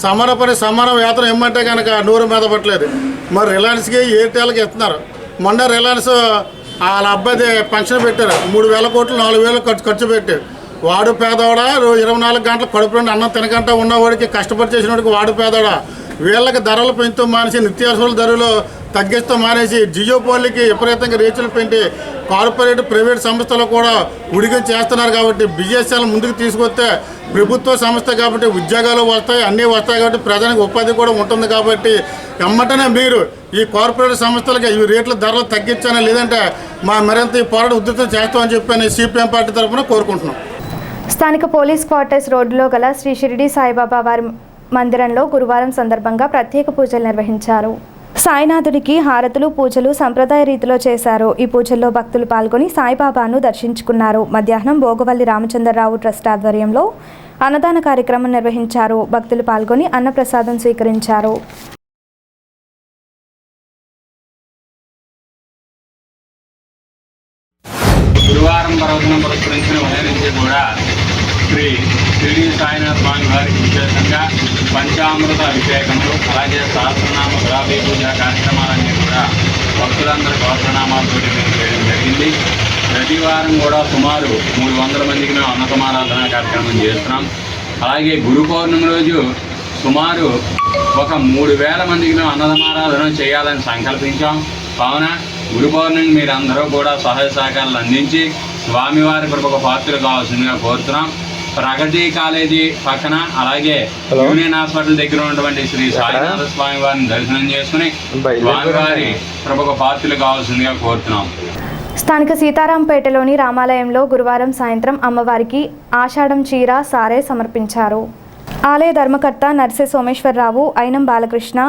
సమాన పని సమాన వేతనం ఇమ్మంటే కనుక నూరు మీద పట్టలేదు. మరి రిలయన్స్కి ఎయిర్టెల్కి ఇస్తున్నారు. మొన్న రిలయన్స్ వాళ్ళ అబ్బాయి పెన్షన్ పెట్టారు, 3,000 కోట్లు 4,000 ఖర్చు పెట్టారు. వాడు పేదవాడా? 24 గంటలు కడుపు నుండి అన్నం తినకంట ఉన్నవాడికి, కష్టపడి చేసినవాడికి వాడు పేదవాడా? వీళ్ళకి ధరలు పెంచుతూ మానేసి, నిత్యావసరాల ధరలు తగ్గిస్తూ మానేసి, జియో పోలికి విపరీతంగా రేట్లు పెంచి కార్పొరేట్ ప్రైవేట్ సంస్థలు కూడా ఉడికి చేస్తున్నారు. కాబట్టి BSNL ముందుకు తీసుకొస్తే ప్రభుత్వ సంస్థ కాబట్టి ఉద్యోగాలు వస్తాయి, అన్నీ వస్తాయి. కాబట్టి ప్రజలకు ఉపాధి కూడా ఉంటుంది. కాబట్టి ఎమ్మటనే మీరు ఈ కార్పొరేట్ సంస్థలకి ఈ రేట్ల ధరలు తగ్గించాను, లేదంటే మరింత ఈ పోరాటం ఉధృతం చేస్తామని చెప్పి CPM పార్టీ తరఫున కోరుకుంటున్నాం. స్థానిక పోలీస్ క్వార్టర్స్ రోడ్డులో గల శ్రీ షిరిడి సాయిబాబా వారి మందిరంలో గురువారం సందర్భంగా ప్రత్యేక పూజలు నిర్వహించారు. సాయినాథుడికి హారతులు, పూజలు సంప్రదాయ రీతిలో చేశారు. ఈ పూజల్లో భక్తులు పాల్గొని సాయిబాబాను దర్శించుకున్నారు. మధ్యాహ్నం భోగవల్లి రామచంద్రరావు ట్రస్ట్ ఆధ్వర్యంలో అన్నదాన కార్యక్రమం నిర్వహించారు. భక్తులు పాల్గొని అన్నప్రసాదం స్వీకరించారు. గురువారం పర్వదినం పురస్కరించిన ఉదయం నుంచి కూడా శ్రీ షిరిడి సాయినాథ్ స్వామి వారికి విశేషంగా పంచామృత అభిషేకములు, అలాగే సహస్రనామ గులాబీ పూజ కార్యక్రమాలన్నీ కూడా భక్తులందరూ సహస్రనామాలతో చేయడం జరిగింది. ప్రతి వారం కూడా సుమారు 300 మందికి మేము అన్న సమారాధన కార్యక్రమం చేస్తున్నాం. అలాగే గురు పౌర్ణమి రోజు సుమారు ఒక 3,000 మందికి మేము అన్నసమారాధన చేయాలని సంకల్పించాం. కావున గురు పౌర్ణమి మీరందరూ కూడా సహాయ సహకారాలు అందించి స్వామివారి కృపకు పాత్రలు కావాల్సిందిగా కోరుతున్నాం. ప్రగతి కాలేజీ పక్కన అలాగే యూనియన్ హాస్పిటల్ దగ్గర ఉన్నటువంటి శ్రీ సాయినాథ స్వామి వారిని దర్శనం చేసుకుని స్వామివారి కృపకు పాత్రలు కావాల్సిందిగా కోరుతున్నాం. స్థానిక సీతారాంపేటలోని రామాలయంలో గురువారం సాయంత్రం అమ్మవారికి ఆషాఢం చీర, సారే సమర్పించారు. ఆలయ ధర్మకర్త నర్సే సోమేశ్వరరావు, అయినం బాలకృష్ణ,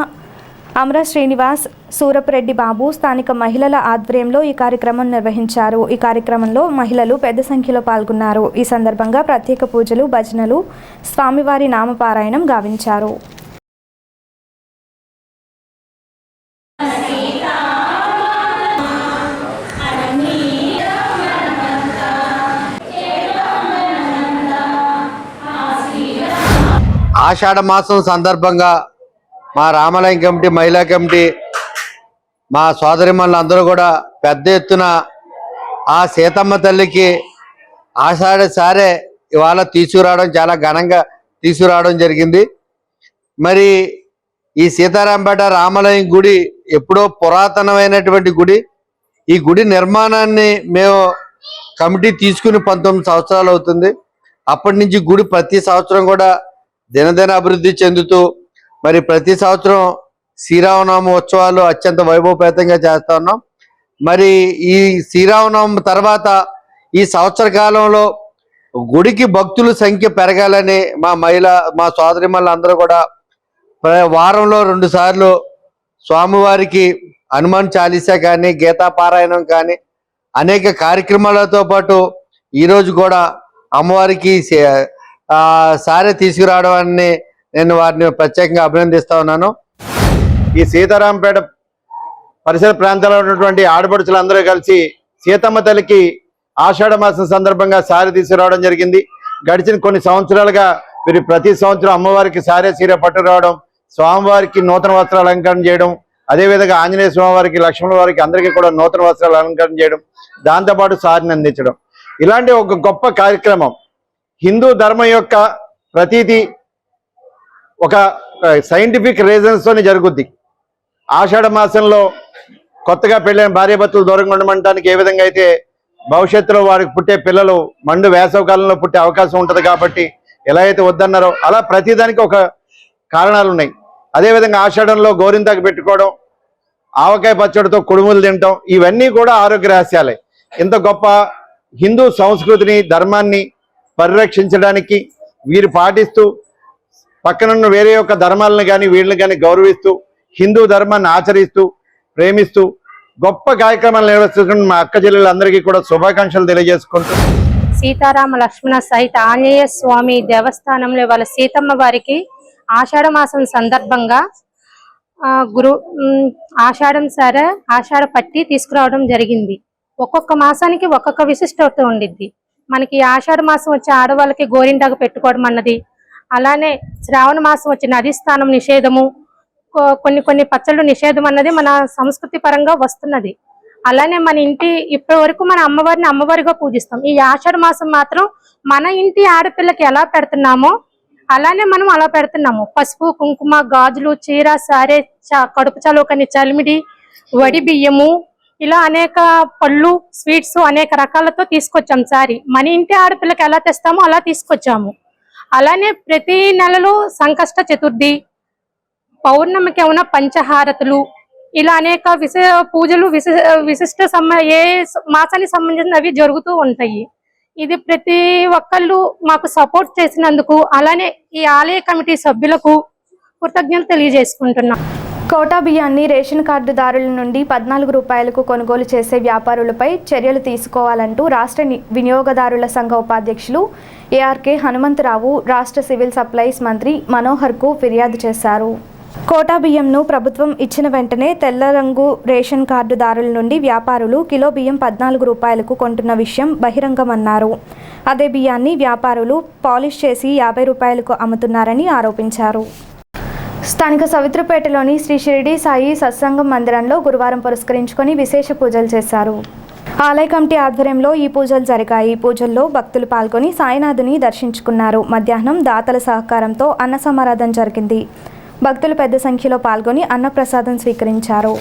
అమర శ్రీనివాస్, సూరపురెడ్డి బాబు స్థానిక మహిళల ఆధ్వర్యంలో ఈ కార్యక్రమం నిర్వహించారు. ఈ కార్యక్రమంలో మహిళలు పెద్ద సంఖ్యలో పాల్గొన్నారు. ఈ సందర్భంగా ప్రత్యేక పూజలు, భజనలు, స్వామివారి నామపారాయణం గావించారు. ఆషాఢ మాసం సందర్భంగా మా రామాలయం కమిటీ, మహిళా కమిటీ, మా సోదరిమణులు అందరూ కూడా పెద్ద ఎత్తున ఆ సీతమ్మ తల్లికి ఆషాఢ సారే ఇవాళ తీసుకురావడం, చాలా ఘనంగా తీసుకురావడం జరిగింది. మరి ఈ సీతారాంపేట రామాలయం గుడి ఎప్పుడో పురాతనమైనటువంటి గుడి. ఈ గుడి నిర్మాణాన్ని మేము కమిటీ తీసుకుని 19 సంవత్సరాలు అవుతుంది. అప్పటి నుంచి గుడి ప్రతి సంవత్సరం కూడా దినదిన అభివృద్ధి చెందుతూ మరి ప్రతి సంవత్సరం శ్రీరామనవమి ఉత్సవాలు అత్యంత వైభవపేతంగా చేస్తా ఉన్నాం. మరి ఈ శ్రీరామనవమి తర్వాత ఈ సంవత్సర కాలంలో గుడికి భక్తుల సంఖ్య పెరగాలని మా సోదరిమణులు అందరూ కూడా వారంలో 2 సార్లు స్వామివారికి హనుమాన్ చాలీసా కానీ, గీతా పారాయణం కానీ అనేక కార్యక్రమాలతో పాటు ఈరోజు కూడా అమ్మవారికి సారే తీసుకురావడాన్ని నేను వారిని ప్రత్యేకంగా అభినందిస్తా ఉన్నాను. ఈ సీతారాంపేట పరిసర ప్రాంతాల్లో ఉన్నటువంటి ఆడపడుచులందరూ కలిసి సీతమ్మ తల్లికి ఆషాఢ మాసం సందర్భంగా సారి తీసుకురావడం జరిగింది. గడిచిన కొన్ని సంవత్సరాలుగా వీరు ప్రతి సంవత్సరం అమ్మవారికి సారే చీర పట్టుకురావడం, స్వామివారికి నూతన వస్త్రాలు అలంకరణ చేయడం, అదేవిధంగా ఆంజనేయ స్వామివారికి, లక్ష్మణుల వారికి అందరికీ కూడా నూతన వస్త్రాలు అలంకరణ చేయడం, దాంతోపాటు సారిని అందించడం, ఇలాంటి ఒక గొప్ప కార్యక్రమం హిందూ ధర్మం యొక్క ప్రతీతి ఒక సైంటిఫిక్ రీజన్స్ తోనే జరుగుద్ది. ఆషాఢ మాసంలో కొత్తగా పెళ్ళైన భార్యాభర్తలు దూరంగా ఉండమంటానికి ఏ విధంగా అయితే భవిష్యత్తులో వారికి పుట్టే పిల్లలు మండు వేసవి కాలంలో పుట్టే అవకాశం ఉంటుంది కాబట్టి ఎలా అయితే వద్దన్నారో అలా ప్రతిదానికి ఒక కారణాలు ఉన్నాయి. అదేవిధంగా ఆషాఢంలో గోరింతాకు పెట్టుకోవడం, ఆవకాయ పచ్చడితో కుడుములు తినటం, ఇవన్నీ కూడా ఆరోగ్య రహస్యాలే. ఇంత గొప్ప హిందూ సంస్కృతిని, ధర్మాన్ని పరిరక్షించడానికి వీరు పాటిస్తూ పక్కనున్న వేరే యొక్క ధర్మాలను కానీ వీళ్ళని కానీ గౌరవిస్తూ హిందూ ధర్మాన్ని ఆచరిస్తూ ప్రేమిస్తూ గొప్ప కార్యక్రమాలు నిర్వహిస్తున్న మా అక్క చెల్లెలందరికీ కూడా శుభాకాంక్షలు తెలియజేసుకుంటూ సీతారామ లక్ష్మణ సహిత ఆంజనేయ స్వామి దేవస్థానంలో వాళ్ళ సీతమ్మ వారికి ఆషాఢ మాసం సందర్భంగా ఆషాఢం సరే ఆషాఢ పట్టి తీసుకురావడం జరిగింది. ఒక్కొక్క మాసానికి ఒక్కొక్క విశిష్టత ఉండిద్ది. మనకి ఆషాఢ మాసం వచ్చే ఆడవాళ్ళకి గోరింటాకు పెట్టుకోవడం అన్నది, అలానే శ్రావణ మాసం వచ్చే నదీ స్నానం నిషేధము, కొన్ని పచ్చళ్ళు నిషేధం అన్నది మన సంస్కృతి పరంగా వస్తున్నది. అలానే మన ఇంటి ఇప్పటి వరకు మన అమ్మవారిని అమ్మవారిగా పూజిస్తాం. ఈ ఆషాఢ మాసం మాత్రం మన ఇంటి ఆడపిల్లకి ఎలా పెడుతున్నామో అలానే మనం అలా పెడుతున్నాము. పసుపు, కుంకుమ, గాజులు, చీర, సారే, కడుపు చలుకని, చలిమిడి, వడి బియ్యము, ఇలా అనేక పళ్ళు, స్వీట్స్ అనేక రకాలతో తీసుకొచ్చాం. సారీ మన ఇంటి ఆడపిల్లకి ఎలా తెస్తామో అలా తీసుకొచ్చాము. అలానే ప్రతి నెలలో సంకష్ట చతుర్థి, పౌర్ణమికి ఏమైనా పంచహారతులు, ఇలా అనేక పూజలు విశిష్ట ఏ మాసానికి సంబంధించినవి జరుగుతూ ఉంటాయి. ఇది ప్రతి ఒక్కళ్ళు మాకు సపోర్ట్ చేసినందుకు అలానే ఈ ఆలయ కమిటీ సభ్యులకు కృతజ్ఞతలు తెలియజేసుకుంటున్నాం. కోటా బియ్యాన్ని రేషన్ కార్డుదారుల నుండి 14 రూపాయలకు కొనుగోలు చేసే వ్యాపారులపై చర్యలు తీసుకోవాలంటూ రాష్ట్ర వినియోగదారుల సంఘ ఉపాధ్యక్షులు ఏఆర్కే హనుమంతరావు రాష్ట్ర సివిల్ సప్లైస్ మంత్రి మనోహర్కు ఫిర్యాదు చేశారు. కోటా బియ్యంను ప్రభుత్వం ఇచ్చిన వెంటనే తెల్ల రంగు రేషన్ కార్డుదారుల నుండి వ్యాపారులు కిలో బియ్యం 14 రూపాయలకు కొంటున్న విషయం బహిరంగమన్నారు. అదే బియ్యాన్ని వ్యాపారులు పాలిష్ చేసి 50 రూపాయలకు అమ్ముతున్నారని ఆరోపించారు. స్థానిక సవిత్రపేటలోని శ్రీ షిరిడి సాయి సత్సంగం మందిరంలో గురువారం పురస్కరించుకొని విశేష పూజలు చేశారు. ఆలయ కమిటీ ఆధ్వర్యంలో ఈ పూజలు జరిగాయి. ఈ పూజల్లో భక్తులు పాల్గొని సాయినాథుని దర్శించుకున్నారు. మధ్యాహ్నం దాతల సహకారంతో అన్న సమారాధన జరిగింది. భక్తులు పెద్ద సంఖ్యలో పాల్గొని అన్నప్రసాదం స్వీకరించారు.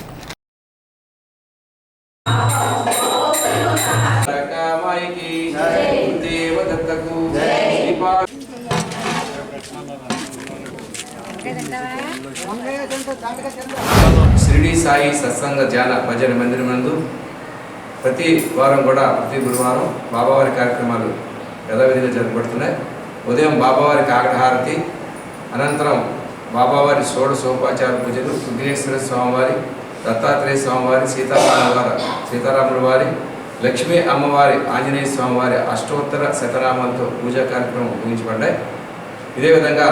షిరిడి సాయి సత్సంగ ధ్యాన భజన మందిరం నందు ప్రతి వారం కూడా ప్రతి గురువారం బాబావారి కార్యక్రమాలు యథావిధిగా జరపబడుతున్నాయి. ఉదయం బాబావారి కాకటహారతి, అనంతరం బాబావారి షోడశోపచార పూజలు, విఘ్నేశ్వర స్వామివారి, దత్తాత్రేయ స్వామివారి, సీతారాముల వారి, లక్ష్మీ అమ్మవారి, ఆంజనేయ స్వామివారి అష్టోత్తర శతనామాలతో పూజా కార్యక్రమం ముగించబడ్డాయి. ఇదే విధంగా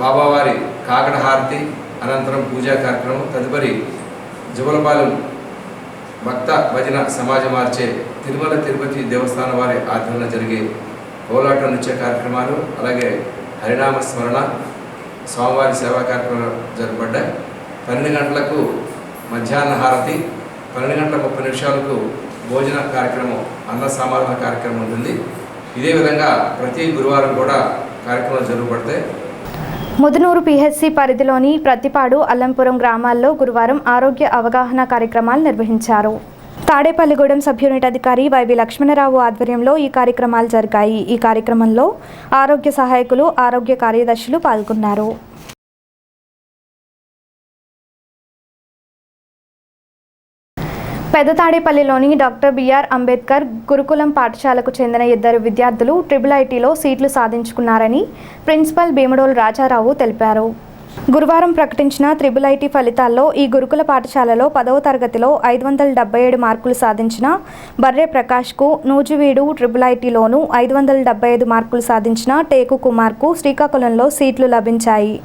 బాబావారి కాకటహారతి అనంతరం పూజా కార్యక్రమం, తదుపరి జువలపాలెం భక్త భజన సమాజ మార్చే తిరుమల తిరుపతి దేవస్థానం వారి ఆధ్వర్యంలో జరిగే కోలాట నృత్య కార్యక్రమాలు, అలాగే హరినామ స్మరణ, స్వామివారి సేవా కార్యక్రమాలు జరపబడ్డాయి. 12 గంటలకు మధ్యాహ్న హారతి, 12 గంటల 30 నిమిషాలకు భోజన కార్యక్రమం, అన్న సమాధాన కార్యక్రమం ఉంటుంది. ఇదే విధంగా ప్రతి గురువారం కూడా కార్యక్రమాలు జరగబడతాయి. ముదునూరు పిహెచ్సి పరిధిలోని ప్రతిపాడు, అల్లంపురం గ్రామాల్లో గురువారం ఆరోగ్య అవగాహన కార్యక్రమాలు నిర్వహించారు. తాడేపల్లిగూడెం సబ్ యూనిట్ అధికారి వైవి లక్ష్మణరావు ఆధ్వర్యంలో ఈ కార్యక్రమాలు జరిగాయి. ఈ కార్యక్రమంలో ఆరోగ్య సహాయకులు, ఆరోగ్య కార్యదర్శులు పాల్గొన్నారు. పెదతాడేపల్లిలోని డాక్టర్ బిఆర్ అంబేద్కర్ గురుకులం పాఠశాలకు చెందిన 2 విద్యార్థులు IIITలో సీట్లు సాధించుకున్నారని ప్రిన్సిపల్ భీమడోలు రాజారావు తెలిపారు. గురువారం ప్రకటించిన IIIT ఫలితాల్లో ఈ గురుకుల పాఠశాలలో 10వ తరగతిలో 577 మార్కులు సాధించిన బర్రె ప్రకాష్కు, నూజివీడు IIITలోనూ 575 మార్కులు సాధించిన టేకు కుమార్కు శ్రీకాకుళంలో సీట్లు లభించాయి.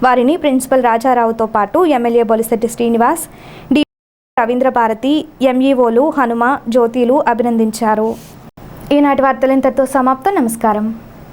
వారిని ప్రిన్సిపల్ రాజారావుతో పాటు ఎమ్మెల్యే బొలిశెట్టి శ్రీనివాస్, డి రవీంద్ర భారతి, ఎంఈఓలు హనుమ, జ్యోతిలు అభినందించారు. ఈనాటి వార్తలు ఇంతటితో సమాప్తం. నమస్కారం.